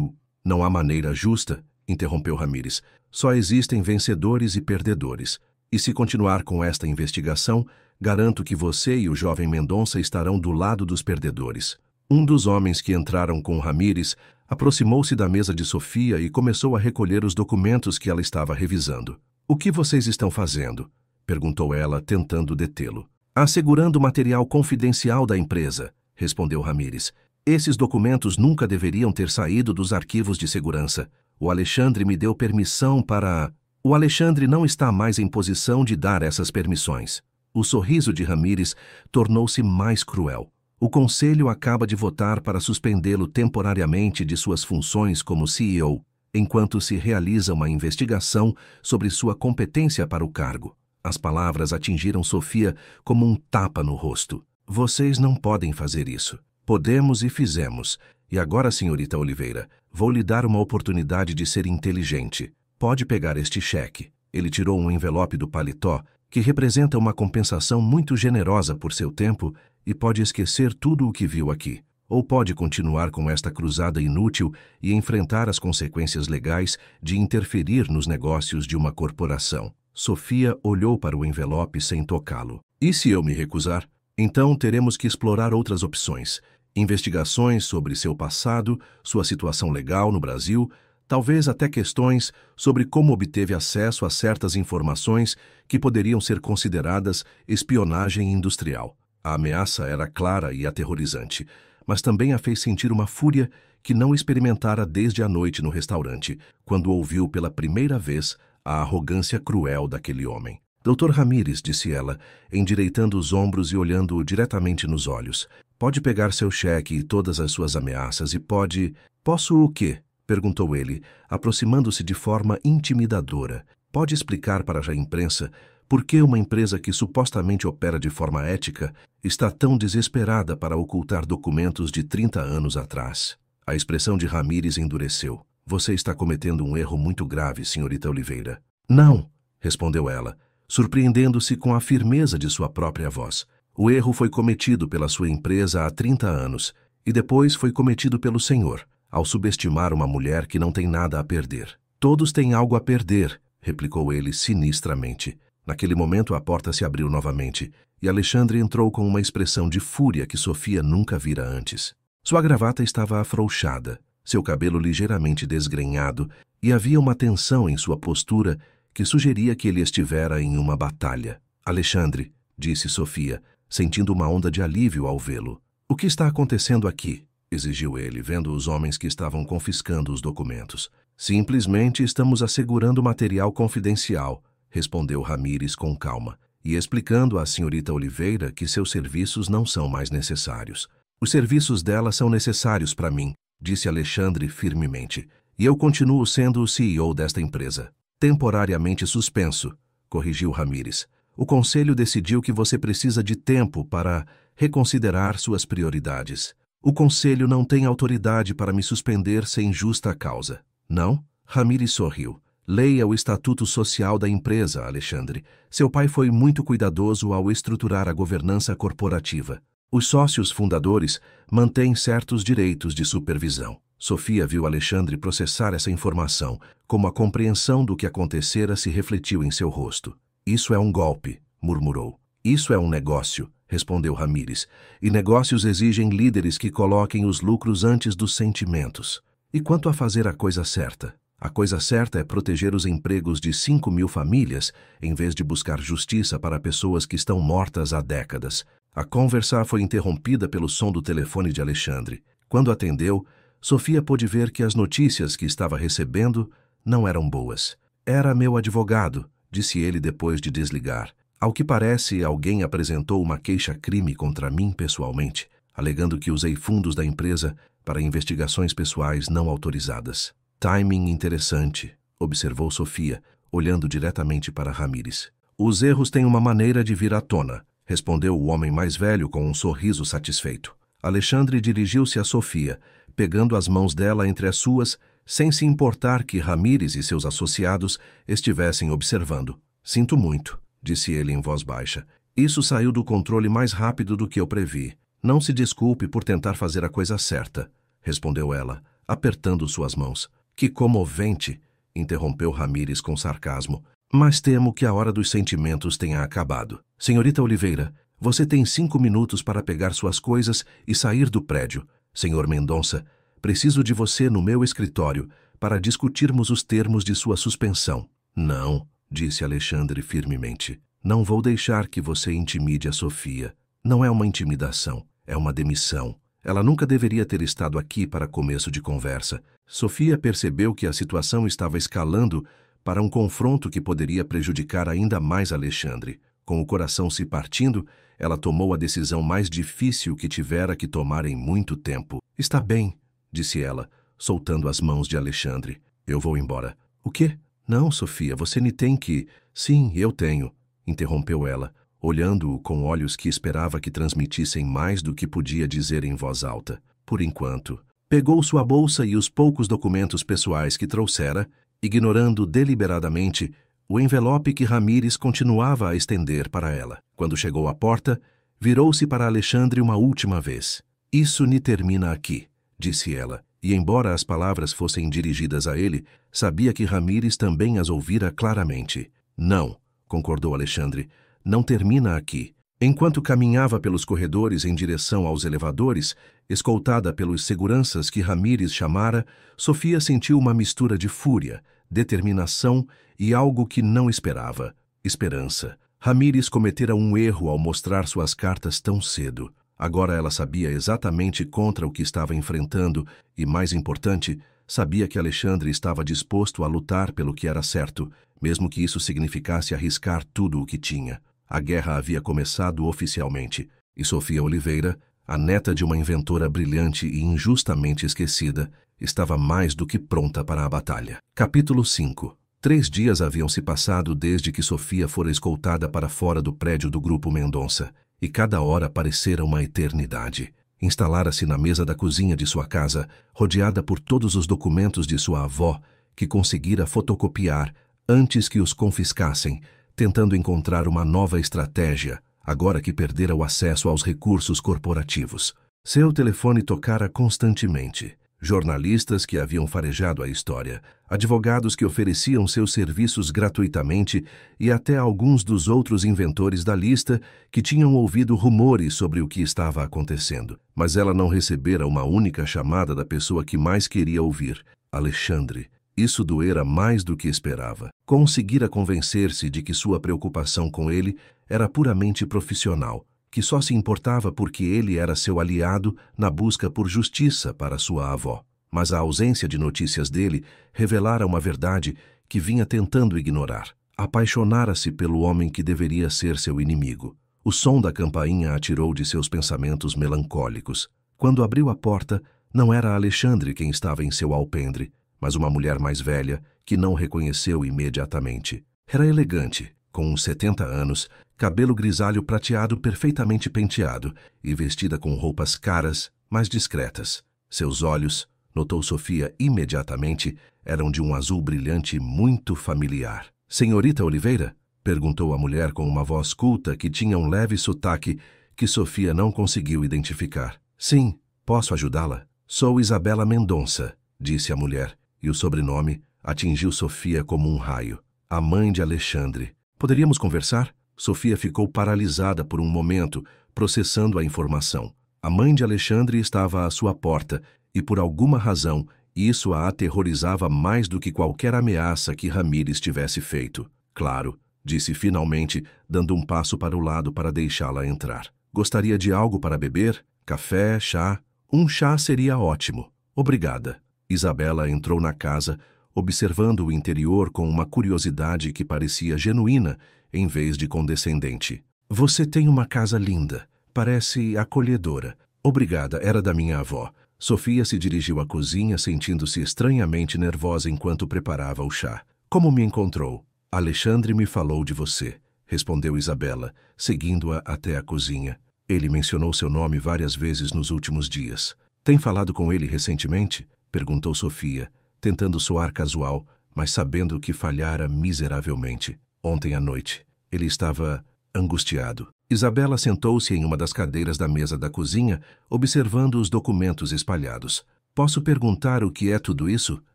Não há maneira justa, interrompeu Ramírez. Só existem vencedores e perdedores. E se continuar com esta investigação, garanto que você e o jovem Mendonça estarão do lado dos perdedores. Um dos homens que entraram com Ramírez aproximou-se da mesa de Sofia e começou a recolher os documentos que ela estava revisando. O que vocês estão fazendo? Perguntou ela, tentando detê-lo. Assegurando o material confidencial da empresa, respondeu Ramírez. Esses documentos nunca deveriam ter saído dos arquivos de segurança. O Alexandre me deu permissão para... O Alexandre não está mais em posição de dar essas permissões. O sorriso de Ramírez tornou-se mais cruel. O Conselho acaba de votar para suspendê-lo temporariamente de suas funções como CEO. enquanto se realiza uma investigação sobre sua competência para o cargo. As palavras atingiram Sofia como um tapa no rosto. Vocês não podem fazer isso. Podemos e fizemos. E agora, senhorita Oliveira, vou lhe dar uma oportunidade de ser inteligente. Pode pegar este cheque. Ele tirou um envelope do paletó, que representa uma compensação muito generosa por seu tempo, e pode esquecer tudo o que viu aqui. Ou pode continuar com esta cruzada inútil e enfrentar as consequências legais de interferir nos negócios de uma corporação. Sofia olhou para o envelope sem tocá-lo. E se eu me recusar? Então teremos que explorar outras opções. Investigações sobre seu passado, sua situação legal no Brasil, talvez até questões sobre como obteve acesso a certas informações que poderiam ser consideradas espionagem industrial. A ameaça era clara e aterrorizante, mas também a fez sentir uma fúria que não experimentara desde a noite no restaurante, quando ouviu pela primeira vez a arrogância cruel daquele homem. Dr. Ramírez, disse ela, endireitando os ombros e olhando-o diretamente nos olhos. Pode pegar seu cheque e todas as suas ameaças e pode... Posso o quê? Perguntou ele, aproximando-se de forma intimidadora. Pode explicar para a imprensa por que uma empresa que supostamente opera de forma ética está tão desesperada para ocultar documentos de 30 anos atrás? A expressão de Ramírez endureceu. Você está cometendo um erro muito grave, senhorita Oliveira. Não, respondeu ela, surpreendendo-se com a firmeza de sua própria voz. O erro foi cometido pela sua empresa há 30 anos e depois foi cometido pelo senhor, ao subestimar uma mulher que não tem nada a perder. Todos têm algo a perder, replicou ele sinistramente. Naquele momento a porta se abriu novamente e Alexandre entrou com uma expressão de fúria que Sofia nunca vira antes. Sua gravata estava afrouxada, seu cabelo ligeiramente desgrenhado e havia uma tensão em sua postura que sugeria que ele estivera em uma batalha. Alexandre, disse Sofia, sentindo uma onda de alívio ao vê-lo. O que está acontecendo aqui? Exigiu ele, vendo os homens que estavam confiscando os documentos. Simplesmente estamos assegurando material confidencial, respondeu Ramírez com calma, e explicando à senhorita Oliveira que seus serviços não são mais necessários. Os serviços dela são necessários para mim, disse Alexandre firmemente, e eu continuo sendo o CEO desta empresa. Temporariamente suspenso, corrigiu Ramírez. O conselho decidiu que você precisa de tempo para reconsiderar suas prioridades. O conselho não tem autoridade para me suspender sem justa causa. Não? Ramírez sorriu. Leia o Estatuto Social da empresa, Alexandre. Seu pai foi muito cuidadoso ao estruturar a governança corporativa. Os sócios fundadores mantêm certos direitos de supervisão. Sofia viu Alexandre processar essa informação, como a compreensão do que acontecera se refletiu em seu rosto. Isso é um golpe, murmurou. Isso é um negócio, respondeu Ramírez, e negócios exigem líderes que coloquem os lucros antes dos sentimentos. E quanto a fazer a coisa certa? A coisa certa é proteger os empregos de 5.000 famílias, em vez de buscar justiça para pessoas que estão mortas há décadas. A conversa foi interrompida pelo som do telefone de Alexandre. Quando atendeu, Sofia pôde ver que as notícias que estava recebendo não eram boas. Era meu advogado, disse ele depois de desligar. Ao que parece, alguém apresentou uma queixa-crime contra mim pessoalmente, alegando que usei fundos da empresa para investigações pessoais não autorizadas. Timing interessante, observou Sofia, olhando diretamente para Ramírez. Os erros têm uma maneira de vir à tona, respondeu o homem mais velho com um sorriso satisfeito. Alexandre dirigiu-se a Sofia, pegando as mãos dela entre as suas, sem se importar que Ramírez e seus associados estivessem observando. Sinto muito, disse ele em voz baixa. Isso saiu do controle mais rápido do que eu previ. Não se desculpe por tentar fazer a coisa certa, respondeu ela, apertando suas mãos. Que comovente, interrompeu Ramírez com sarcasmo. Mas temo que a hora dos sentimentos tenha acabado. Senhorita Oliveira, você tem 5 minutos para pegar suas coisas e sair do prédio. Senhor Mendonça, preciso de você no meu escritório para discutirmos os termos de sua suspensão. Não, disse Alexandre firmemente. Não vou deixar que você intimide a Sofia. Não é uma intimidação, é uma demissão. Ela nunca deveria ter estado aqui para começo de conversa. Sofia percebeu que a situação estava escalando para um confronto que poderia prejudicar ainda mais Alexandre. Com o coração se partindo, ela tomou a decisão mais difícil que tivera que tomar em muito tempo. Está bem, disse ela, soltando as mãos de Alexandre. Eu vou embora. O quê? Não, Sofia, você me tem que... Sim, eu tenho, interrompeu ela, olhando-o com olhos que esperava que transmitissem mais do que podia dizer em voz alta. Por enquanto, pegou sua bolsa e os poucos documentos pessoais que trouxera, ignorando deliberadamente o envelope que Ramírez continuava a estender para ela. Quando chegou à porta, virou-se para Alexandre uma última vez. Isso me termina aqui, disse ela, e embora as palavras fossem dirigidas a ele, sabia que Ramírez também as ouvira claramente. Não, concordou Alexandre, não termina aqui. Enquanto caminhava pelos corredores em direção aos elevadores, escoltada pelos seguranças que Ramírez chamara, Sofia sentiu uma mistura de fúria, determinação e algo que não esperava: esperança. Ramírez cometera um erro ao mostrar suas cartas tão cedo. Agora ela sabia exatamente contra o que estava enfrentando e, mais importante, sabia que Alexandre estava disposto a lutar pelo que era certo, mesmo que isso significasse arriscar tudo o que tinha. A guerra havia começado oficialmente, e Sofia Oliveira, a neta de uma inventora brilhante e injustamente esquecida, estava mais do que pronta para a batalha. Capítulo 5. 3 dias haviam se passado desde que Sofia fora escoltada para fora do prédio do Grupo Mendonça, e cada hora parecera uma eternidade. Instalara-se na mesa da cozinha de sua casa, rodeada por todos os documentos de sua avó, que conseguira fotocopiar antes que os confiscassem, tentando encontrar uma nova estratégia, agora que perdera o acesso aos recursos corporativos. Seu telefone tocara constantemente. Jornalistas que haviam farejado a história, advogados que ofereciam seus serviços gratuitamente e até alguns dos outros inventores da lista que tinham ouvido rumores sobre o que estava acontecendo. Mas ela não recebera uma única chamada da pessoa que mais queria ouvir, Alexandre. Isso doera mais do que esperava. Conseguira convencer-se de que sua preocupação com ele era puramente profissional, que só se importava porque ele era seu aliado na busca por justiça para sua avó. Mas a ausência de notícias dele revelara uma verdade que vinha tentando ignorar. Apaixonara-se pelo homem que deveria ser seu inimigo. O som da campainha a tirou de seus pensamentos melancólicos. Quando abriu a porta, não era Alexandre quem estava em seu alpendre, mas uma mulher mais velha que não reconheceu imediatamente. Era elegante, com uns 70 anos, cabelo grisalho prateado perfeitamente penteado e vestida com roupas caras, mas discretas. Seus olhos, notou Sofia imediatamente, eram de um azul brilhante muito familiar. Senhorita Oliveira? Perguntou a mulher com uma voz culta que tinha um leve sotaque que Sofia não conseguiu identificar. Sim, posso ajudá-la? Sou Isabela Mendonça, disse a mulher, e o sobrenome atingiu Sofia como um raio. A mãe de Alexandre. Poderíamos conversar? Sofia ficou paralisada por um momento, processando a informação. A mãe de Alexandre estava à sua porta, e por alguma razão, isso a aterrorizava mais do que qualquer ameaça que Ramírez tivesse feito. Claro, disse finalmente, dando um passo para o lado para deixá-la entrar. Gostaria de algo para beber? Café, chá? Um chá seria ótimo. Obrigada. Isabela entrou na casa, observando o interior com uma curiosidade que parecia genuína, em vez de condescendente. Você tem uma casa linda. Parece acolhedora. Obrigada, era da minha avó. Sofia se dirigiu à cozinha, sentindo-se estranhamente nervosa enquanto preparava o chá. Como me encontrou? Alexandre me falou de você, respondeu Isabela, seguindo-a até a cozinha. Ele mencionou seu nome várias vezes nos últimos dias. Tem falado com ele recentemente? Perguntou Sofia, tentando soar casual, mas sabendo que falhara miseravelmente. Ontem à noite. Ele estava angustiado. Isabela sentou-se em uma das cadeiras da mesa da cozinha, observando os documentos espalhados. Posso perguntar o que é tudo isso?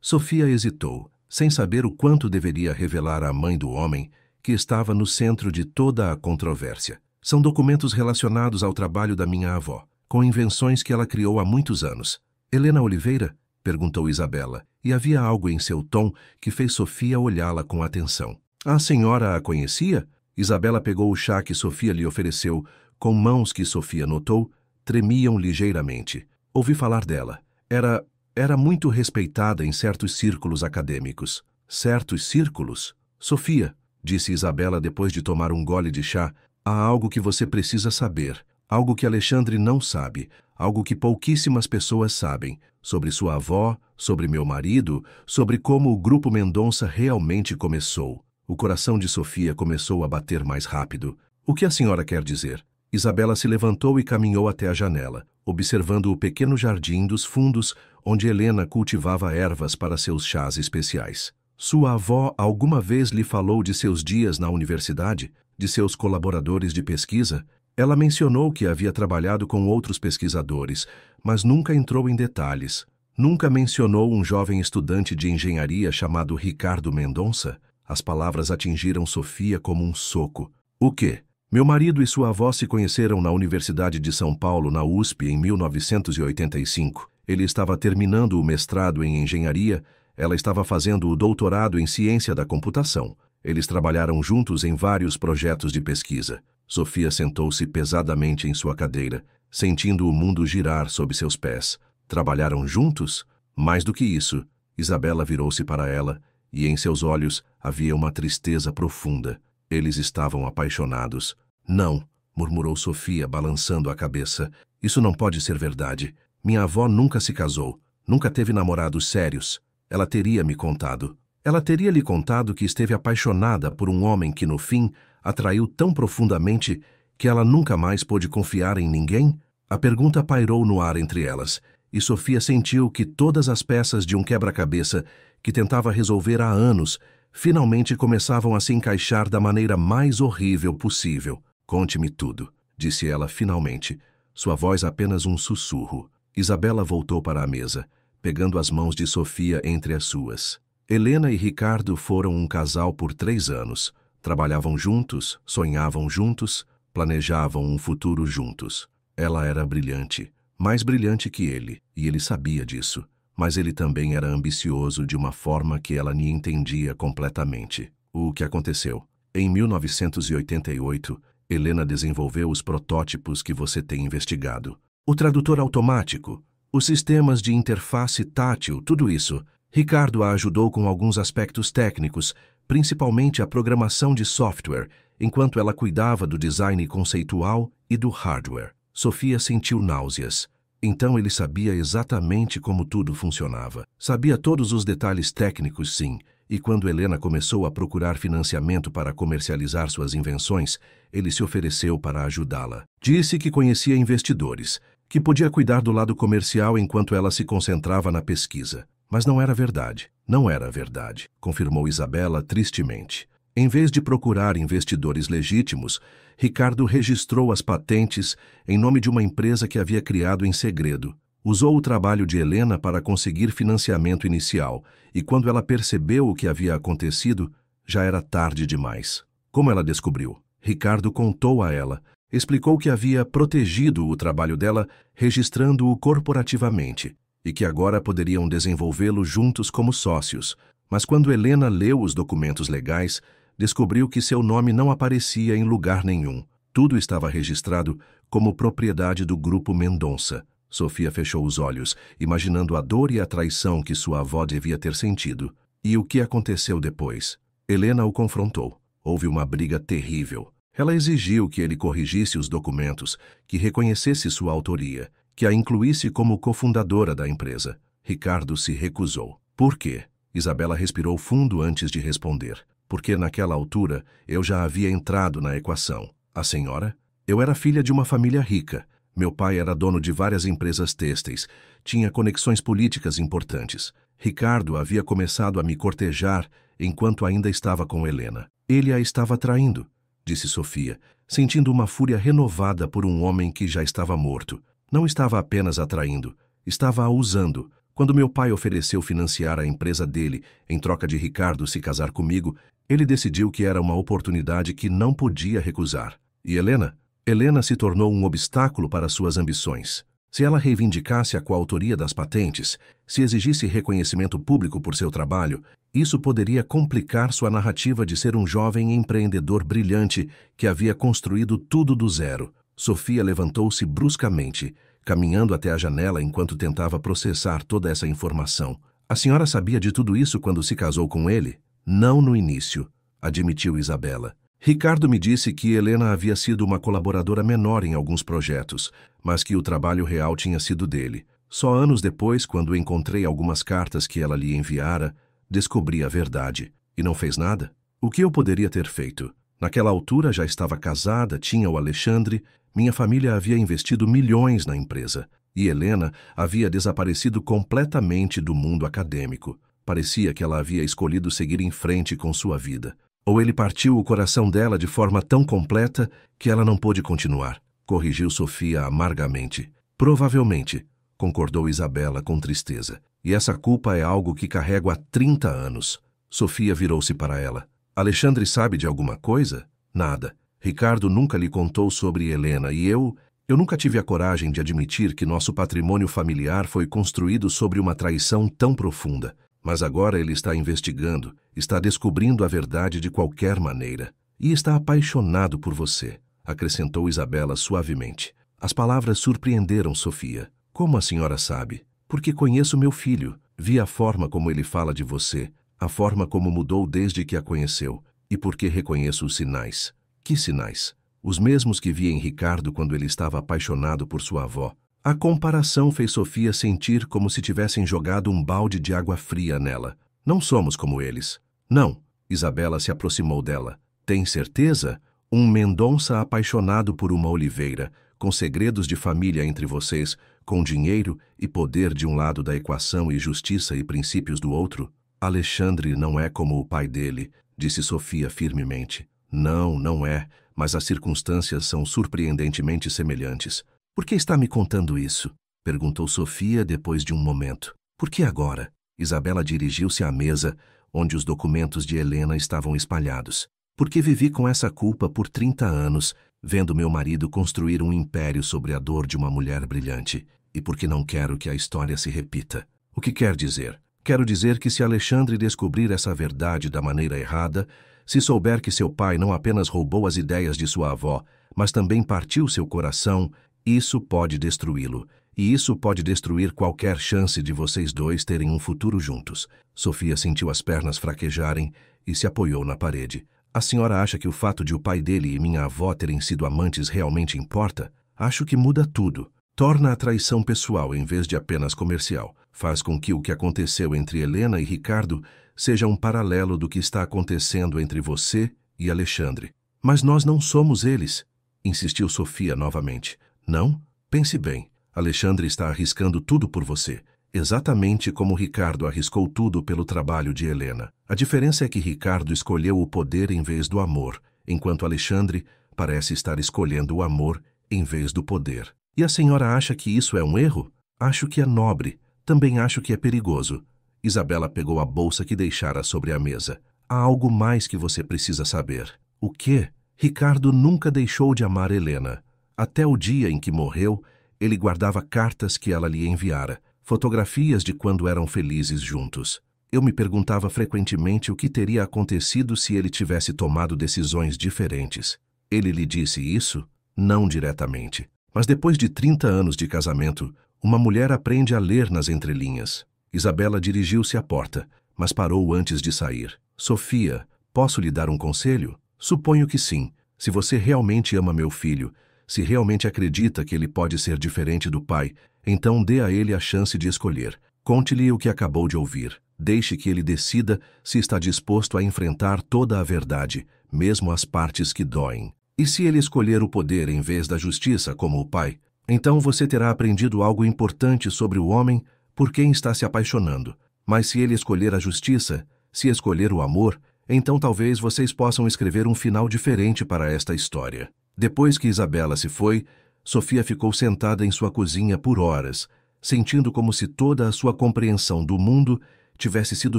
Sofia hesitou, sem saber o quanto deveria revelar à mãe do homem, que estava no centro de toda a controvérsia. São documentos relacionados ao trabalho da minha avó, com invenções que ela criou há muitos anos. Helena Oliveira? Perguntou Isabela, e havia algo em seu tom que fez Sofia olhá-la com atenção. A senhora a conhecia? Isabela pegou o chá que Sofia lhe ofereceu, com mãos que Sofia notou tremiam ligeiramente. Ouvi falar dela. Era muito respeitada em certos círculos acadêmicos. Certos círculos? Sofia, disse Isabela depois de tomar um gole de chá, há algo que você precisa saber. Algo que Alexandre não sabe, algo que pouquíssimas pessoas sabem, sobre sua avó, sobre meu marido, sobre como o Grupo Mendonça realmente começou. O coração de Sofia começou a bater mais rápido. O que a senhora quer dizer? Isabela se levantou e caminhou até a janela, observando o pequeno jardim dos fundos onde Helena cultivava ervas para seus chás especiais. Sua avó alguma vez lhe falou de seus dias na universidade, de seus colaboradores de pesquisa? Ela mencionou que havia trabalhado com outros pesquisadores, mas nunca entrou em detalhes. Nunca mencionou um jovem estudante de engenharia chamado Ricardo Mendonça? As palavras atingiram Sofia como um soco. O quê? Meu marido e sua avó se conheceram na Universidade de São Paulo, na USP, em 1985. Ele estava terminando o mestrado em engenharia, ela estava fazendo o doutorado em ciência da computação. Eles trabalharam juntos em vários projetos de pesquisa. Sofia sentou-se pesadamente em sua cadeira, sentindo o mundo girar sob seus pés. Trabalharam juntos? Mais do que isso, Isabela virou-se para ela, e em seus olhos havia uma tristeza profunda. Eles estavam apaixonados. Não, murmurou Sofia, balançando a cabeça. Isso não pode ser verdade. Minha avó nunca se casou, nunca teve namorados sérios. Ela teria me contado. Ela teria lhe contado que esteve apaixonada por um homem que, no fim, atraiu tão profundamente que ela nunca mais pôde confiar em ninguém? A pergunta pairou no ar entre elas, e Sofia sentiu que todas as peças de um quebra-cabeça que tentava resolver há anos finalmente começavam a se encaixar da maneira mais horrível possível. Conte-me tudo, disse ela finalmente, sua voz apenas um sussurro. Isabela voltou para a mesa, pegando as mãos de Sofia entre as suas. Helena e Ricardo foram um casal por 3 anos. Trabalhavam juntos, sonhavam juntos, planejavam um futuro juntos. Ela era brilhante, mais brilhante que ele, e ele sabia disso. Mas ele também era ambicioso de uma forma que ela nem entendia completamente. O que aconteceu? Em 1988, Helena desenvolveu os protótipos que você tem investigado. O tradutor automático, os sistemas de interface tátil, tudo isso. Ricardo a ajudou com alguns aspectos técnicos, principalmente a programação de software, enquanto ela cuidava do design conceitual e do hardware. Sofia sentiu náuseas. Então ele sabia exatamente como tudo funcionava. Sabia todos os detalhes técnicos, sim, e quando Helena começou a procurar financiamento para comercializar suas invenções, ele se ofereceu para ajudá-la. Disse que conhecia investidores, que podia cuidar do lado comercial enquanto ela se concentrava na pesquisa. Mas não era verdade. Não era verdade, confirmou Isabela tristemente. Em vez de procurar investidores legítimos, Ricardo registrou as patentes em nome de uma empresa que havia criado em segredo. Usou o trabalho de Helena para conseguir financiamento inicial, e quando ela percebeu o que havia acontecido, já era tarde demais. Como ela descobriu? Ricardo contou a ela, explicou que havia protegido o trabalho dela, registrando-o corporativamente, e que agora poderiam desenvolvê-lo juntos como sócios. Mas quando Helena leu os documentos legais, descobriu que seu nome não aparecia em lugar nenhum. Tudo estava registrado como propriedade do Grupo Mendonça. Sofia fechou os olhos, imaginando a dor e a traição que sua avó devia ter sentido. E o que aconteceu depois? Helena o confrontou. Houve uma briga terrível. Ela exigiu que ele corrigisse os documentos, que reconhecesse sua autoria, que a incluísse como cofundadora da empresa. Ricardo se recusou. Por quê? Isabela respirou fundo antes de responder. Porque naquela altura eu já havia entrado na equação. A senhora? Eu era filha de uma família rica. Meu pai era dono de várias empresas têxteis. Tinha conexões políticas importantes. Ricardo havia começado a me cortejar enquanto ainda estava com Helena. Ele a estava traindo, disse Sofia, sentindo uma fúria renovada por um homem que já estava morto. Não estava apenas atraindo, estava a usando. Quando meu pai ofereceu financiar a empresa dele em troca de Ricardo se casar comigo, ele decidiu que era uma oportunidade que não podia recusar. E Helena? Helena se tornou um obstáculo para suas ambições. Se ela reivindicasse a coautoria das patentes, se exigisse reconhecimento público por seu trabalho, isso poderia complicar sua narrativa de ser um jovem empreendedor brilhante que havia construído tudo do zero. Sofia levantou-se bruscamente, caminhando até a janela enquanto tentava processar toda essa informação. A senhora sabia de tudo isso quando se casou com ele? Não no início, admitiu Isabela. Ricardo me disse que Helena havia sido uma colaboradora menor em alguns projetos, mas que o trabalho real tinha sido dele. Só anos depois, quando encontrei algumas cartas que ela lhe enviara, descobri a verdade. E não fez nada? O que eu poderia ter feito? Naquela altura já estava casada, tinha o Alexandre, minha família havia investido milhões na empresa. E Helena havia desaparecido completamente do mundo acadêmico. Parecia que ela havia escolhido seguir em frente com sua vida. Ou ele partiu o coração dela de forma tão completa que ela não pôde continuar, corrigiu Sofia amargamente. Provavelmente, concordou Isabela com tristeza. E essa culpa é algo que carrego há 30 anos. Sofia virou-se para ela. Alexandre sabe de alguma coisa? Nada. Ricardo nunca lhe contou sobre Helena e eu nunca tive a coragem de admitir que nosso patrimônio familiar foi construído sobre uma traição tão profunda. Mas agora ele está investigando, está descobrindo a verdade de qualquer maneira. E está apaixonado por você, acrescentou Isabela suavemente. As palavras surpreenderam Sofia. Como a senhora sabe? Porque conheço meu filho, vi a forma como ele fala de você, a forma como mudou desde que a conheceu, e porque reconheço os sinais. Que sinais? Os mesmos que vi em Ricardo quando ele estava apaixonado por sua avó. A comparação fez Sofia sentir como se tivessem jogado um balde de água fria nela. Não somos como eles. Não. Isabela se aproximou dela. Tem certeza? Um Mendonça apaixonado por uma Oliveira, com segredos de família entre vocês, com dinheiro e poder de um lado da equação e justiça e princípios do outro? Alexandre não é como o pai dele, disse Sofia firmemente. Não, não é, mas as circunstâncias são surpreendentemente semelhantes. Por que está me contando isso? Perguntou Sofia depois de um momento. Por que agora? Isabela dirigiu-se à mesa, onde os documentos de Helena estavam espalhados. Porque vivi com essa culpa por 30 anos, vendo meu marido construir um império sobre a dor de uma mulher brilhante. E porque não quero que a história se repita. O que quer dizer? Quero dizer que se Alexandre descobrir essa verdade da maneira errada, se souber que seu pai não apenas roubou as ideias de sua avó, mas também partiu seu coração, isso pode destruí-lo, e isso pode destruir qualquer chance de vocês dois terem um futuro juntos. Sofia sentiu as pernas fraquejarem e se apoiou na parede. A senhora acha que o fato de o pai dele e minha avó terem sido amantes realmente importa? Acho que muda tudo. Torna a traição pessoal em vez de apenas comercial. Faz com que o que aconteceu entre Helena e Ricardo seja um paralelo do que está acontecendo entre você e Alexandre. Mas nós não somos eles, insistiu Sofia novamente. Não? Pense bem. Alexandre está arriscando tudo por você, exatamente como Ricardo arriscou tudo pelo trabalho de Helena. A diferença é que Ricardo escolheu o poder em vez do amor, enquanto Alexandre parece estar escolhendo o amor em vez do poder. E a senhora acha que isso é um erro? Acho que é nobre. Também acho que é perigoso. Isabela pegou a bolsa que deixara sobre a mesa. Há algo mais que você precisa saber. O quê? Ricardo nunca deixou de amar Helena. Até o dia em que morreu, ele guardava cartas que ela lhe enviara, fotografias de quando eram felizes juntos. Eu me perguntava frequentemente o que teria acontecido se ele tivesse tomado decisões diferentes. Ele lhe disse isso? Não diretamente. Mas depois de 30 anos de casamento, uma mulher aprende a ler nas entrelinhas. Isabela dirigiu-se à porta, mas parou antes de sair. Sofia, posso lhe dar um conselho? Suponho que sim. Se você realmente ama meu filho, se realmente acredita que ele pode ser diferente do pai, então dê a ele a chance de escolher. Conte-lhe o que acabou de ouvir. Deixe que ele decida se está disposto a enfrentar toda a verdade, mesmo as partes que doem. E se ele escolher o poder em vez da justiça como o pai, então você terá aprendido algo importante sobre o homem por quem está se apaixonando. Mas se ele escolher a justiça, se escolher o amor, então talvez vocês possam escrever um final diferente para esta história. Depois que Isabela se foi, Sofia ficou sentada em sua cozinha por horas, sentindo como se toda a sua compreensão do mundo tivesse sido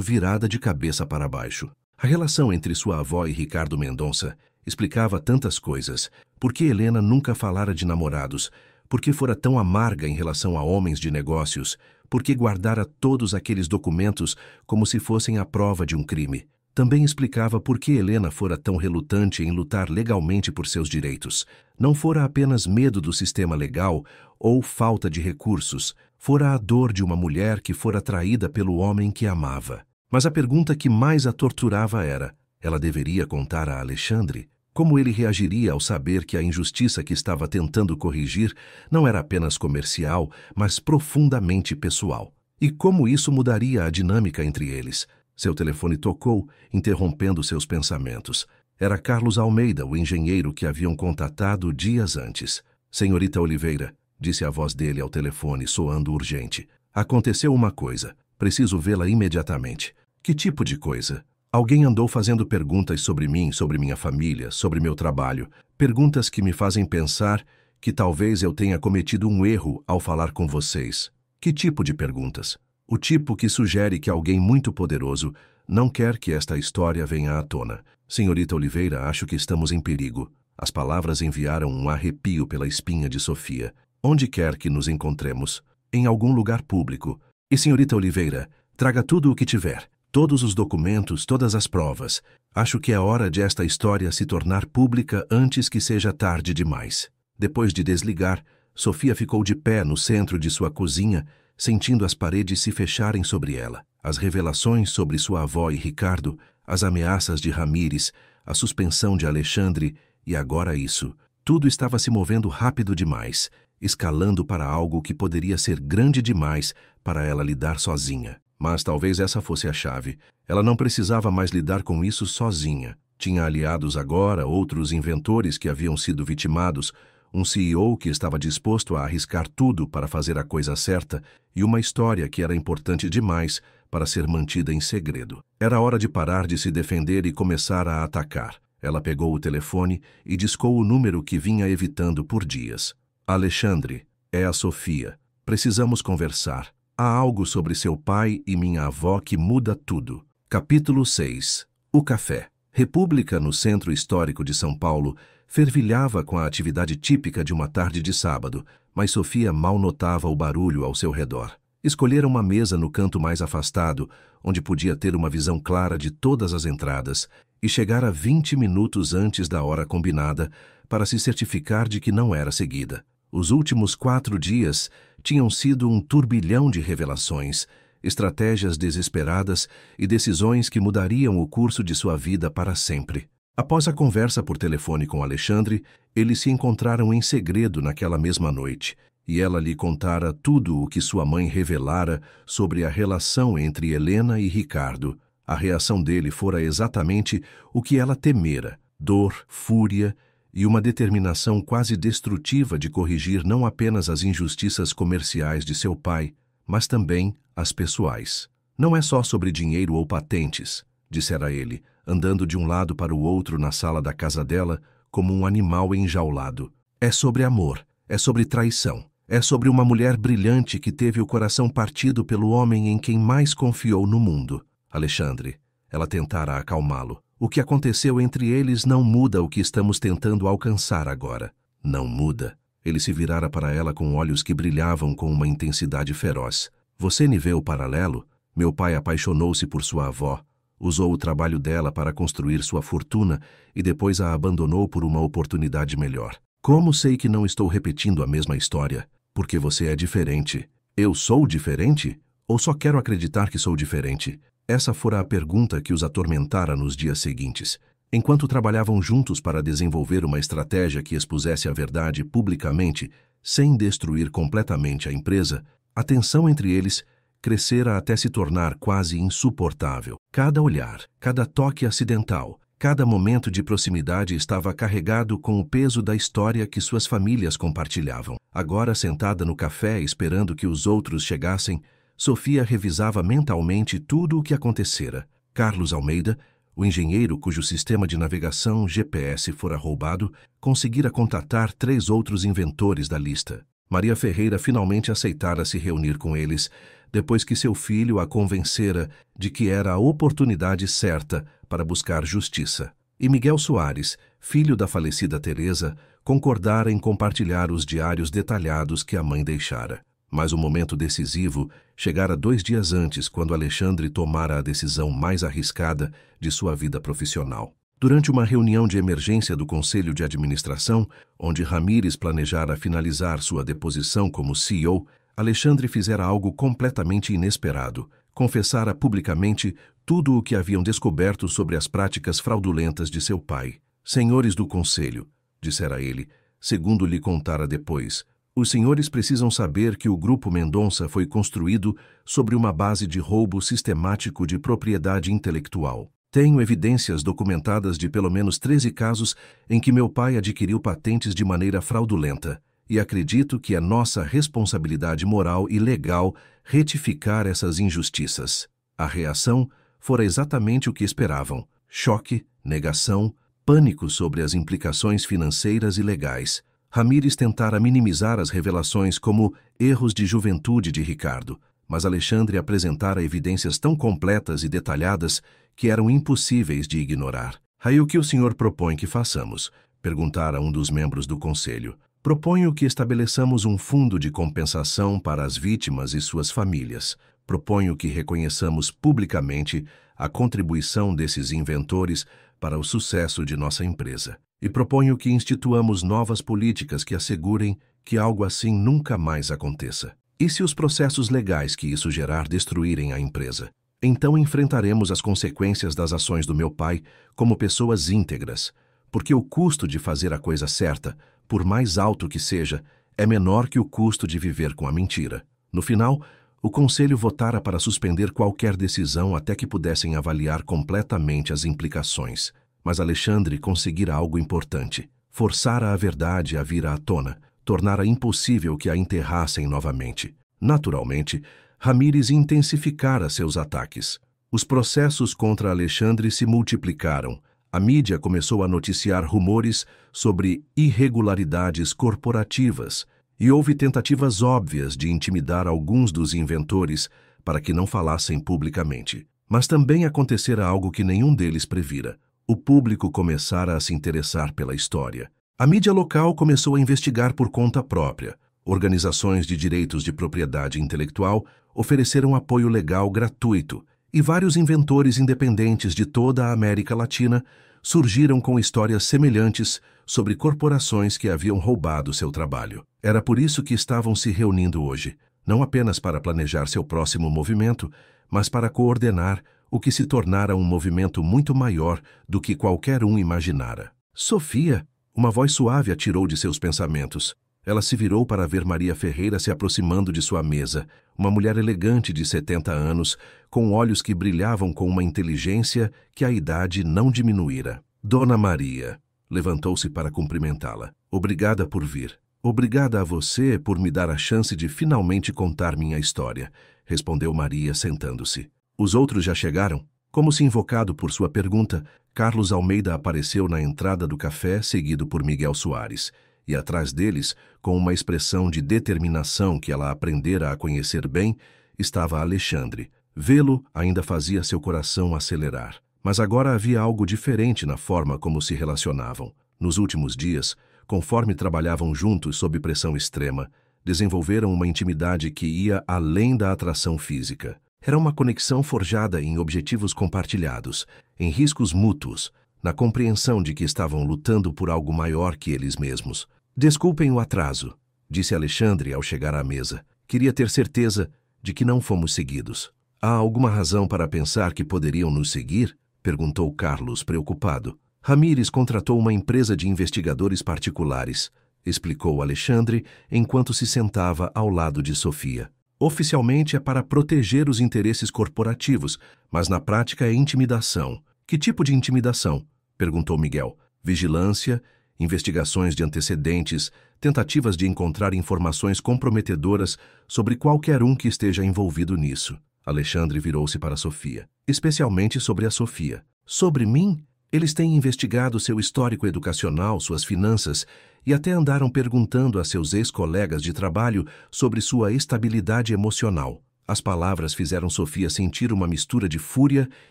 virada de cabeça para baixo. A relação entre sua avó e Ricardo Mendonça explicava tantas coisas. Por que Helena nunca falara de namorados? Por que fora tão amarga em relação a homens de negócios? Por que guardara todos aqueles documentos como se fossem a prova de um crime? Também explicava por que Helena fora tão relutante em lutar legalmente por seus direitos. Não fora apenas medo do sistema legal ou falta de recursos, fora a dor de uma mulher que fora traída pelo homem que amava. Mas a pergunta que mais a torturava era: ela deveria contar a Alexandre? Como ele reagiria ao saber que a injustiça que estava tentando corrigir não era apenas comercial, mas profundamente pessoal? E como isso mudaria a dinâmica entre eles? Seu telefone tocou, interrompendo seus pensamentos. Era Carlos Almeida, o engenheiro que haviam contatado dias antes. Senhorita Oliveira, disse a voz dele ao telefone, soando urgente. Aconteceu uma coisa. Preciso vê-la imediatamente. Que tipo de coisa? Alguém andou fazendo perguntas sobre mim, sobre minha família, sobre meu trabalho. Perguntas que me fazem pensar que talvez eu tenha cometido um erro ao falar com vocês. Que tipo de perguntas? O tipo que sugere que alguém muito poderoso não quer que esta história venha à tona. Senhorita Oliveira, acho que estamos em perigo. As palavras enviaram um arrepio pela espinha de Sofia. Onde quer que nos encontremos? Em algum lugar público. E senhorita Oliveira, traga tudo o que tiver. Todos os documentos, todas as provas. Acho que é hora de esta história se tornar pública antes que seja tarde demais. Depois de desligar, Sofia ficou de pé no centro de sua cozinha, sentindo as paredes se fecharem sobre ela. As revelações sobre sua avó e Ricardo, as ameaças de Ramírez, a suspensão de Alexandre e agora isso. Tudo estava se movendo rápido demais, escalando para algo que poderia ser grande demais para ela lidar sozinha. Mas talvez essa fosse a chave. Ela não precisava mais lidar com isso sozinha. Tinha aliados agora, outros inventores que haviam sido vitimados, um CEO que estava disposto a arriscar tudo para fazer a coisa certa e uma história que era importante demais para ser mantida em segredo. Era hora de parar de se defender e começar a atacar. Ela pegou o telefone e discou o número que vinha evitando por dias. Alexandre, é a Sofia. Precisamos conversar. Há algo sobre seu pai e minha avó que muda tudo. Capítulo 6. O café. República, no centro histórico de São Paulo, fervilhava com a atividade típica de uma tarde de sábado, mas Sofia mal notava o barulho ao seu redor. Escolhera uma mesa no canto mais afastado, onde podia ter uma visão clara de todas as entradas, e chegara 20 minutos antes da hora combinada para se certificar de que não era seguida. Os últimos 4 dias tinham sido um turbilhão de revelações, estratégias desesperadas e decisões que mudariam o curso de sua vida para sempre. Após a conversa por telefone com Alexandre, eles se encontraram em segredo naquela mesma noite, e ela lhe contara tudo o que sua mãe revelara sobre a relação entre Helena e Ricardo. A reação dele fora exatamente o que ela temera: dor, fúria e uma determinação quase destrutiva de corrigir não apenas as injustiças comerciais de seu pai, mas também as pessoais. Não é só sobre dinheiro ou patentes, dissera ele, andando de um lado para o outro na sala da casa dela, como um animal enjaulado. É sobre amor, é sobre traição, é sobre uma mulher brilhante que teve o coração partido pelo homem em quem mais confiou no mundo. Alexandre, ela tentara acalmá-lo. O que aconteceu entre eles não muda o que estamos tentando alcançar agora. Não muda. Ele se virara para ela com olhos que brilhavam com uma intensidade feroz. Você me vê o paralelo? Meu pai apaixonou-se por sua avó, usou o trabalho dela para construir sua fortuna e depois a abandonou por uma oportunidade melhor. Como sei que não estou repetindo a mesma história? Porque você é diferente. Eu sou diferente? Ou só quero acreditar que sou diferente? Essa fora a pergunta que os atormentara nos dias seguintes. Enquanto trabalhavam juntos para desenvolver uma estratégia que expusesse a verdade publicamente, sem destruir completamente a empresa, a tensão entre eles crescera até se tornar quase insuportável. Cada olhar, cada toque acidental, cada momento de proximidade estava carregado com o peso da história que suas famílias compartilhavam. Agora, sentada no café esperando que os outros chegassem, Sofia revisava mentalmente tudo o que acontecera. Carlos Almeida, o engenheiro cujo sistema de navegação GPS fora roubado, conseguira contatar 3 outros inventores da lista. Maria Ferreira finalmente aceitara se reunir com eles, depois que seu filho a convencera de que era a oportunidade certa para buscar justiça. E Miguel Soares, filho da falecida Teresa, concordara em compartilhar os diários detalhados que a mãe deixara. Mas o momento decisivo chegara 2 dias antes, quando Alexandre tomara a decisão mais arriscada de sua vida profissional. Durante uma reunião de emergência do Conselho de Administração, onde Ramírez planejara finalizar sua deposição como CEO, Alexandre fizera algo completamente inesperado. Confessara publicamente tudo o que haviam descoberto sobre as práticas fraudulentas de seu pai. Senhores do conselho, dissera ele, segundo lhe contara depois, os senhores precisam saber que o Grupo Mendonça foi construído sobre uma base de roubo sistemático de propriedade intelectual. Tenho evidências documentadas de pelo menos 13 casos em que meu pai adquiriu patentes de maneira fraudulenta, e acredito que é nossa responsabilidade moral e legal retificar essas injustiças. A reação fora exatamente o que esperavam: choque, negação, pânico sobre as implicações financeiras e legais. Ramírez tentara minimizar as revelações como erros de juventude de Ricardo, mas Alexandre apresentara evidências tão completas e detalhadas que eram impossíveis de ignorar. Aí o que o senhor propõe que façamos? Perguntara um dos membros do conselho. Proponho que estabeleçamos um fundo de compensação para as vítimas e suas famílias. Proponho que reconheçamos publicamente a contribuição desses inventores para o sucesso de nossa empresa. E proponho que instituamos novas políticas que assegurem que algo assim nunca mais aconteça. E se os processos legais que isso gerar destruírem a empresa? Então enfrentaremos as consequências das ações do meu pai como pessoas íntegras, porque o custo de fazer a coisa certa, por mais alto que seja, é menor que o custo de viver com a mentira. No final, o conselho votara para suspender qualquer decisão até que pudessem avaliar completamente as implicações. Mas Alexandre conseguira algo importante. Forçara a verdade a vir à tona, tornara impossível que a enterrassem novamente. Naturalmente, Ramírez intensificara seus ataques. Os processos contra Alexandre se multiplicaram. A mídia começou a noticiar rumores sobre irregularidades corporativas e houve tentativas óbvias de intimidar alguns dos inventores para que não falassem publicamente. Mas também acontecera algo que nenhum deles previra. O público começara a se interessar pela história. A mídia local começou a investigar por conta própria. Organizações de direitos de propriedade intelectual ofereceram apoio legal gratuito, e vários inventores independentes de toda a América Latina surgiram com histórias semelhantes sobre corporações que haviam roubado seu trabalho. Era por isso que estavam se reunindo hoje, não apenas para planejar seu próximo movimento, mas para coordenar o que se tornara um movimento muito maior do que qualquer um imaginara. Sofia, uma voz suave a tirou de seus pensamentos. Ela se virou para ver Maria Ferreira se aproximando de sua mesa, uma mulher elegante de 70 anos, com olhos que brilhavam com uma inteligência que a idade não diminuíra. Dona Maria, levantou-se para cumprimentá-la. Obrigada por vir. Obrigada a você por me dar a chance de finalmente contar minha história, respondeu Maria, sentando-se. Os outros já chegaram? Como se invocado por sua pergunta, Carlos Almeida apareceu na entrada do café, seguido por Miguel Soares, e atrás deles, com uma expressão de determinação que ela aprendera a conhecer bem, estava Alexandre. Vê-lo ainda fazia seu coração acelerar. Mas agora havia algo diferente na forma como se relacionavam. Nos últimos dias, conforme trabalhavam juntos sob pressão extrema, desenvolveram uma intimidade que ia além da atração física. Era uma conexão forjada em objetivos compartilhados, em riscos mútuos, na compreensão de que estavam lutando por algo maior que eles mesmos. Desculpem o atraso, disse Alexandre ao chegar à mesa. Queria ter certeza de que não fomos seguidos. Há alguma razão para pensar que poderiam nos seguir? Perguntou Carlos, preocupado. Ramírez contratou uma empresa de investigadores particulares, explicou Alexandre enquanto se sentava ao lado de Sofia. Oficialmente é para proteger os interesses corporativos, mas na prática é intimidação. Que tipo de intimidação? Perguntou Miguel. Vigilância, investigações de antecedentes, tentativas de encontrar informações comprometedoras sobre qualquer um que esteja envolvido nisso. Alexandre virou-se para Sofia. Especialmente sobre a Sofia. Sobre mim? Eles têm investigado seu histórico educacional, suas finanças, e até andaram perguntando a seus ex-colegas de trabalho sobre sua estabilidade emocional. As palavras fizeram Sofia sentir uma mistura de fúria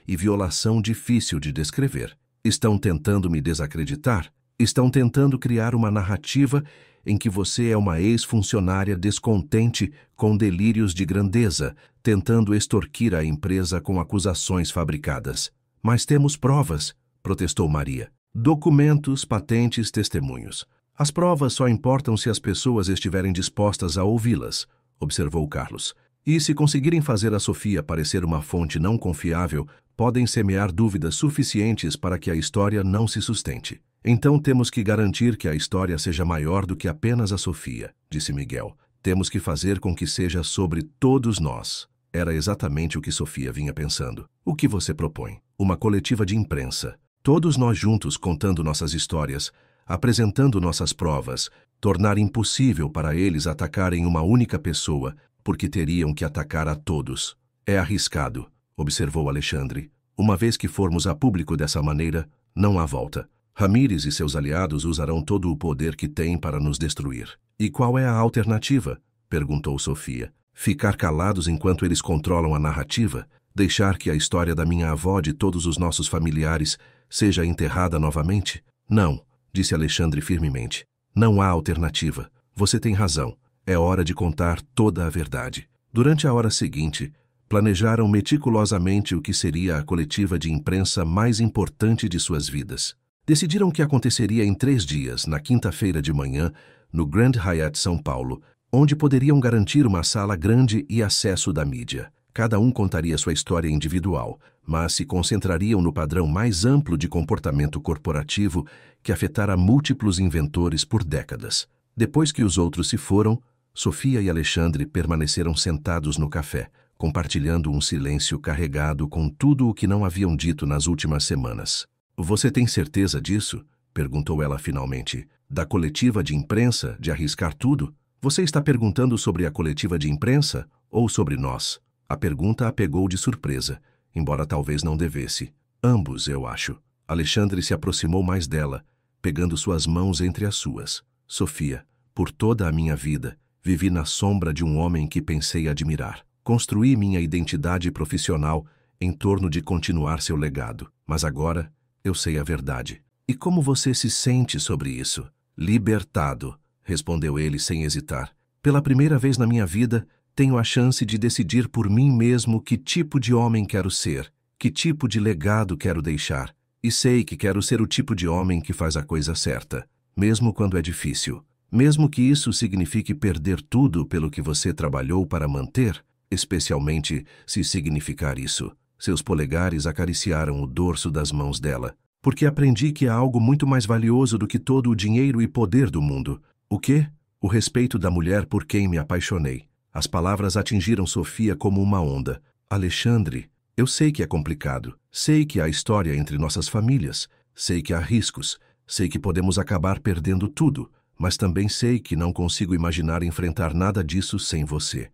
e violação difícil de descrever. Estão tentando me desacreditar? Estão tentando criar uma narrativa em que você é uma ex-funcionária descontente com delírios de grandeza, tentando extorquir a empresa com acusações fabricadas. Mas temos provas, protestou Maria. Documentos, patentes, testemunhos. As provas só importam se as pessoas estiverem dispostas a ouvi-las, observou Carlos. E se conseguirem fazer a Sofia parecer uma fonte não confiável, podem semear dúvidas suficientes para que a história não se sustente. Então temos que garantir que a história seja maior do que apenas a Sofia, disse Miguel. Temos que fazer com que seja sobre todos nós. Era exatamente o que Sofia vinha pensando. O que você propõe? Uma coletiva de imprensa. Todos nós juntos contando nossas histórias, apresentando nossas provas, tornar impossível para eles atacarem uma única pessoa, porque teriam que atacar a todos. É arriscado, observou Alexandre. Uma vez que formos a público dessa maneira, não há volta. Ramírez e seus aliados usarão todo o poder que têm para nos destruir. E qual é a alternativa? Perguntou Sofia. Ficar calados enquanto eles controlam a narrativa? Deixar que a história da minha avó e de todos os nossos familiares seja enterrada novamente? Não, disse Alexandre firmemente. Não há alternativa. Você tem razão. É hora de contar toda a verdade. Durante a hora seguinte, planejaram meticulosamente o que seria a coletiva de imprensa mais importante de suas vidas. Decidiram que aconteceria em 3 dias, na quinta-feira de manhã, no Grand Hyatt São Paulo, onde poderiam garantir uma sala grande e acesso da mídia. Cada um contaria sua história individual, mas se concentrariam no padrão mais amplo de comportamento corporativo que afetara múltiplos inventores por décadas. Depois que os outros se foram, Sofia e Alexandre permaneceram sentados no café, compartilhando um silêncio carregado com tudo o que não haviam dito nas últimas semanas. Você tem certeza disso? Perguntou ela finalmente. Da coletiva de imprensa, de arriscar tudo? Você está perguntando sobre a coletiva de imprensa ou sobre nós? A pergunta a pegou de surpresa, embora talvez não devesse. Ambos, eu acho. Alexandre se aproximou mais dela, pegando suas mãos entre as suas. Sofia, por toda a minha vida, vivi na sombra de um homem que pensei admirar. Construí minha identidade profissional em torno de continuar seu legado. Mas agora, eu sei a verdade. E como você se sente sobre isso? Libertado, respondeu ele sem hesitar. Pela primeira vez na minha vida, tenho a chance de decidir por mim mesmo que tipo de homem quero ser, que tipo de legado quero deixar. E sei que quero ser o tipo de homem que faz a coisa certa, mesmo quando é difícil. Mesmo que isso signifique perder tudo pelo que você trabalhou para manter, especialmente se significar isso. Seus polegares acariciaram o dorso das mãos dela. Porque aprendi que há algo muito mais valioso do que todo o dinheiro e poder do mundo. O quê? O respeito da mulher por quem me apaixonei. As palavras atingiram Sofia como uma onda. Alexandre, eu sei que é complicado. Sei que há história entre nossas famílias. Sei que há riscos. Sei que podemos acabar perdendo tudo. Mas também sei que não consigo imaginar enfrentar nada disso sem você.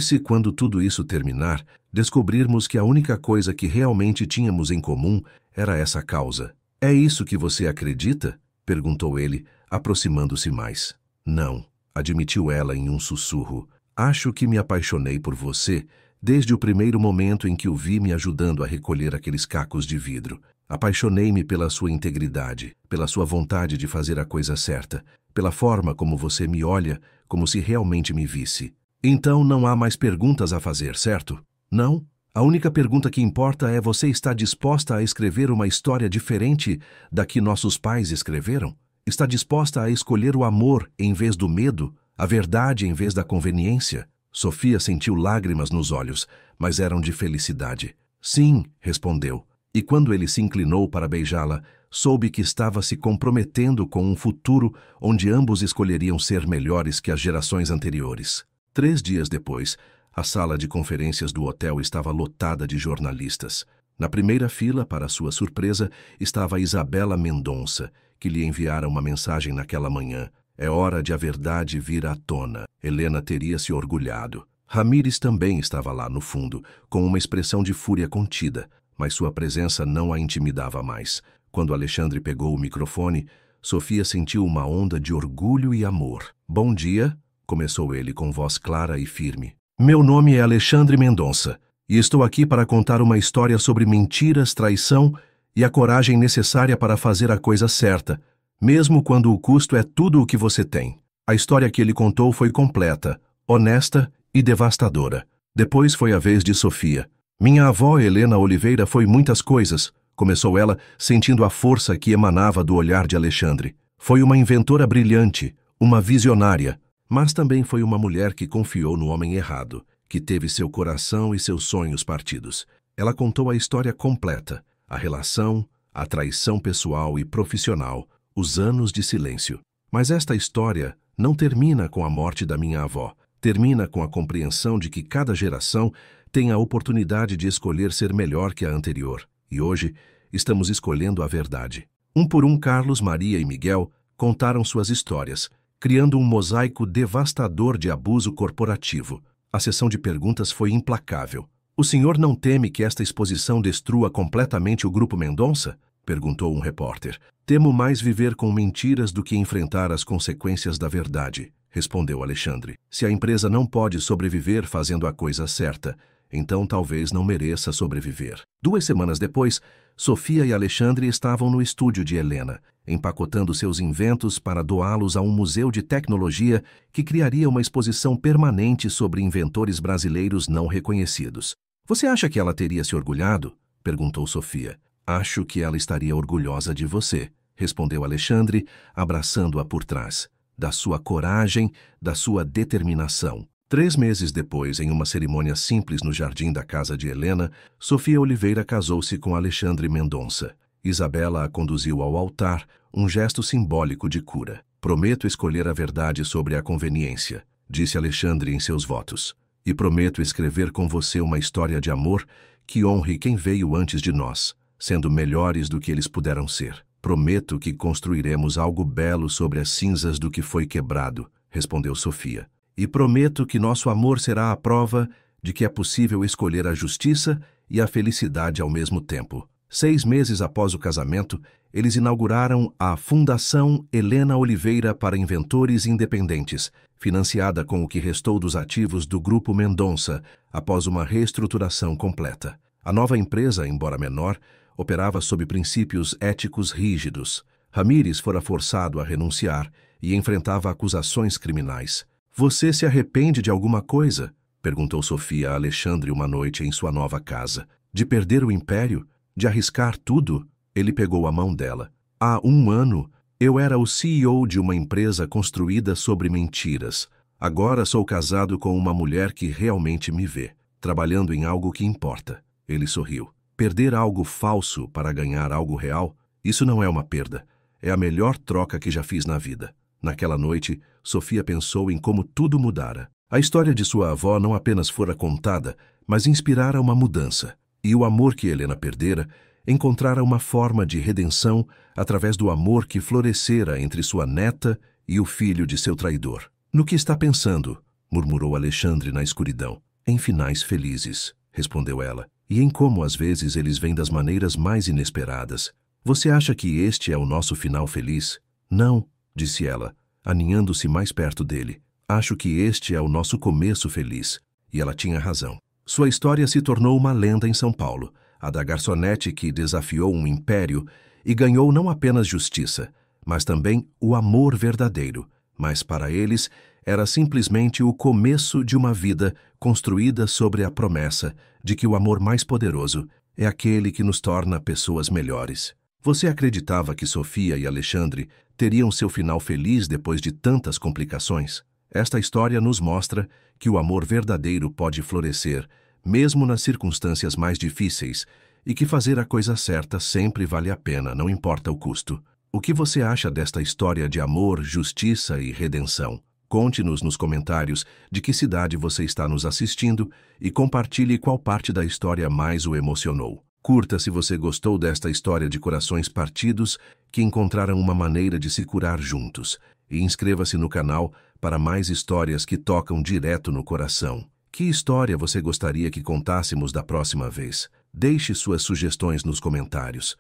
Se quando tudo isso terminar, descobrirmos que a única coisa que realmente tínhamos em comum era essa causa. É isso que você acredita? Perguntou ele, aproximando-se mais. Não, admitiu ela em um sussurro. Acho que me apaixonei por você desde o primeiro momento em que o vi me ajudando a recolher aqueles cacos de vidro. Apaixonei-me pela sua integridade, pela sua vontade de fazer a coisa certa, pela forma como você me olha, como se realmente me visse. Então não há mais perguntas a fazer, certo? Não? A única pergunta que importa é: você está disposta a escrever uma história diferente da que nossos pais escreveram? Está disposta a escolher o amor em vez do medo, a verdade em vez da conveniência? Sofia sentiu lágrimas nos olhos, mas eram de felicidade. Sim, respondeu. E quando ele se inclinou para beijá-la, soube que estava se comprometendo com um futuro onde ambos escolheriam ser melhores que as gerações anteriores. 3 dias depois, a sala de conferências do hotel estava lotada de jornalistas. Na primeira fila, para sua surpresa, estava Isabela Mendonça, que lhe enviara uma mensagem naquela manhã. É hora de a verdade vir à tona. Helena teria se orgulhado. Ramírez também estava lá no fundo, com uma expressão de fúria contida, mas sua presença não a intimidava mais. Quando Alexandre pegou o microfone, Sofia sentiu uma onda de orgulho e amor. Bom dia, começou ele com voz clara e firme. Meu nome é Alexandre Mendonça, e estou aqui para contar uma história sobre mentiras, traição e a coragem necessária para fazer a coisa certa, mesmo quando o custo é tudo o que você tem. A história que ele contou foi completa, honesta e devastadora. Depois foi a vez de Sofia. Minha avó Helena Oliveira foi muitas coisas, começou ela, sentindo a força que emanava do olhar de Alexandre. Foi uma inventora brilhante, uma visionária, mas também foi uma mulher que confiou no homem errado, que teve seu coração e seus sonhos partidos. Ela contou a história completa, a relação, a traição pessoal e profissional, os anos de silêncio. Mas esta história não termina com a morte da minha avó. Termina com a compreensão de que cada geração tem a oportunidade de escolher ser melhor que a anterior. E hoje, estamos escolhendo a verdade. Um por um, Carlos, Maria e Miguel contaram suas histórias, criando um mosaico devastador de abuso corporativo. A sessão de perguntas foi implacável. O senhor não teme que esta exposição destrua completamente o Grupo Mendonça? Perguntou um repórter. Temo mais viver com mentiras do que enfrentar as consequências da verdade, respondeu Alexandre. Se a empresa não pode sobreviver fazendo a coisa certa, então talvez não mereça sobreviver. 2 semanas depois, Sofia e Alexandre estavam no estúdio de Helena, empacotando seus inventos para doá-los a um museu de tecnologia que criaria uma exposição permanente sobre inventores brasileiros não reconhecidos. Você acha que ela teria se orgulhado? Perguntou Sofia. Acho que ela estaria orgulhosa de você, respondeu Alexandre, abraçando-a por trás. Da sua coragem, da sua determinação. 3 meses depois, em uma cerimônia simples no jardim da casa de Helena, Sofia Oliveira casou-se com Alexandre Mendonça. Isabela a conduziu ao altar, um gesto simbólico de cura. Prometo escolher a verdade sobre a conveniência, disse Alexandre em seus votos. E prometo escrever com você uma história de amor que honre quem veio antes de nós, sendo melhores do que eles puderam ser. Prometo que construiremos algo belo sobre as cinzas do que foi quebrado, respondeu Sofia. E prometo que nosso amor será a prova de que é possível escolher a justiça e a felicidade ao mesmo tempo. 6 meses após o casamento, eles inauguraram a Fundação Helena Oliveira para Inventores Independentes, financiada com o que restou dos ativos do Grupo Mendonça, após uma reestruturação completa. A nova empresa, embora menor, operava sob princípios éticos rígidos. Ramírez fora forçado a renunciar e enfrentava acusações criminais. Você se arrepende de alguma coisa? Perguntou Sofia a Alexandre uma noite em sua nova casa. De perder o império? De arriscar tudo? Ele pegou a mão dela. Há 1 ano, eu era o CEO de uma empresa construída sobre mentiras. Agora sou casado com uma mulher que realmente me vê, trabalhando em algo que importa. Ele sorriu. Perder algo falso para ganhar algo real? Isso não é uma perda. É a melhor troca que já fiz na vida. Naquela noite, Sofia pensou em como tudo mudara. A história de sua avó não apenas fora contada, mas inspirara uma mudança. E o amor que Helena perdera encontrara uma forma de redenção através do amor que florescera entre sua neta e o filho de seu traidor. No que está pensando? Murmurou Alexandre na escuridão. Em finais felizes, respondeu ela. E em como às vezes eles vêm das maneiras mais inesperadas. Você acha que este é o nosso final feliz? Não, disse ela, aninhando-se mais perto dele. Acho que este é o nosso começo feliz. E ela tinha razão. Sua história se tornou uma lenda em São Paulo, a da garçonete que desafiou um império e ganhou não apenas justiça, mas também o amor verdadeiro. Mas para eles, era simplesmente o começo de uma vida construída sobre a promessa de que o amor mais poderoso é aquele que nos torna pessoas melhores. Você acreditava que Sofia e Alexandre teriam seu final feliz depois de tantas complicações? Esta história nos mostra que o amor verdadeiro pode florescer, mesmo nas circunstâncias mais difíceis, e que fazer a coisa certa sempre vale a pena, não importa o custo. O que você acha desta história de amor, justiça e redenção? Conte-nos nos comentários de que cidade você está nos assistindo e compartilhe qual parte da história mais o emocionou. Curta se você gostou desta história de corações partidos que encontraram uma maneira de se curar juntos. E inscreva-se no canal para mais histórias que tocam direto no coração. Que história você gostaria que contássemos da próxima vez? Deixe suas sugestões nos comentários.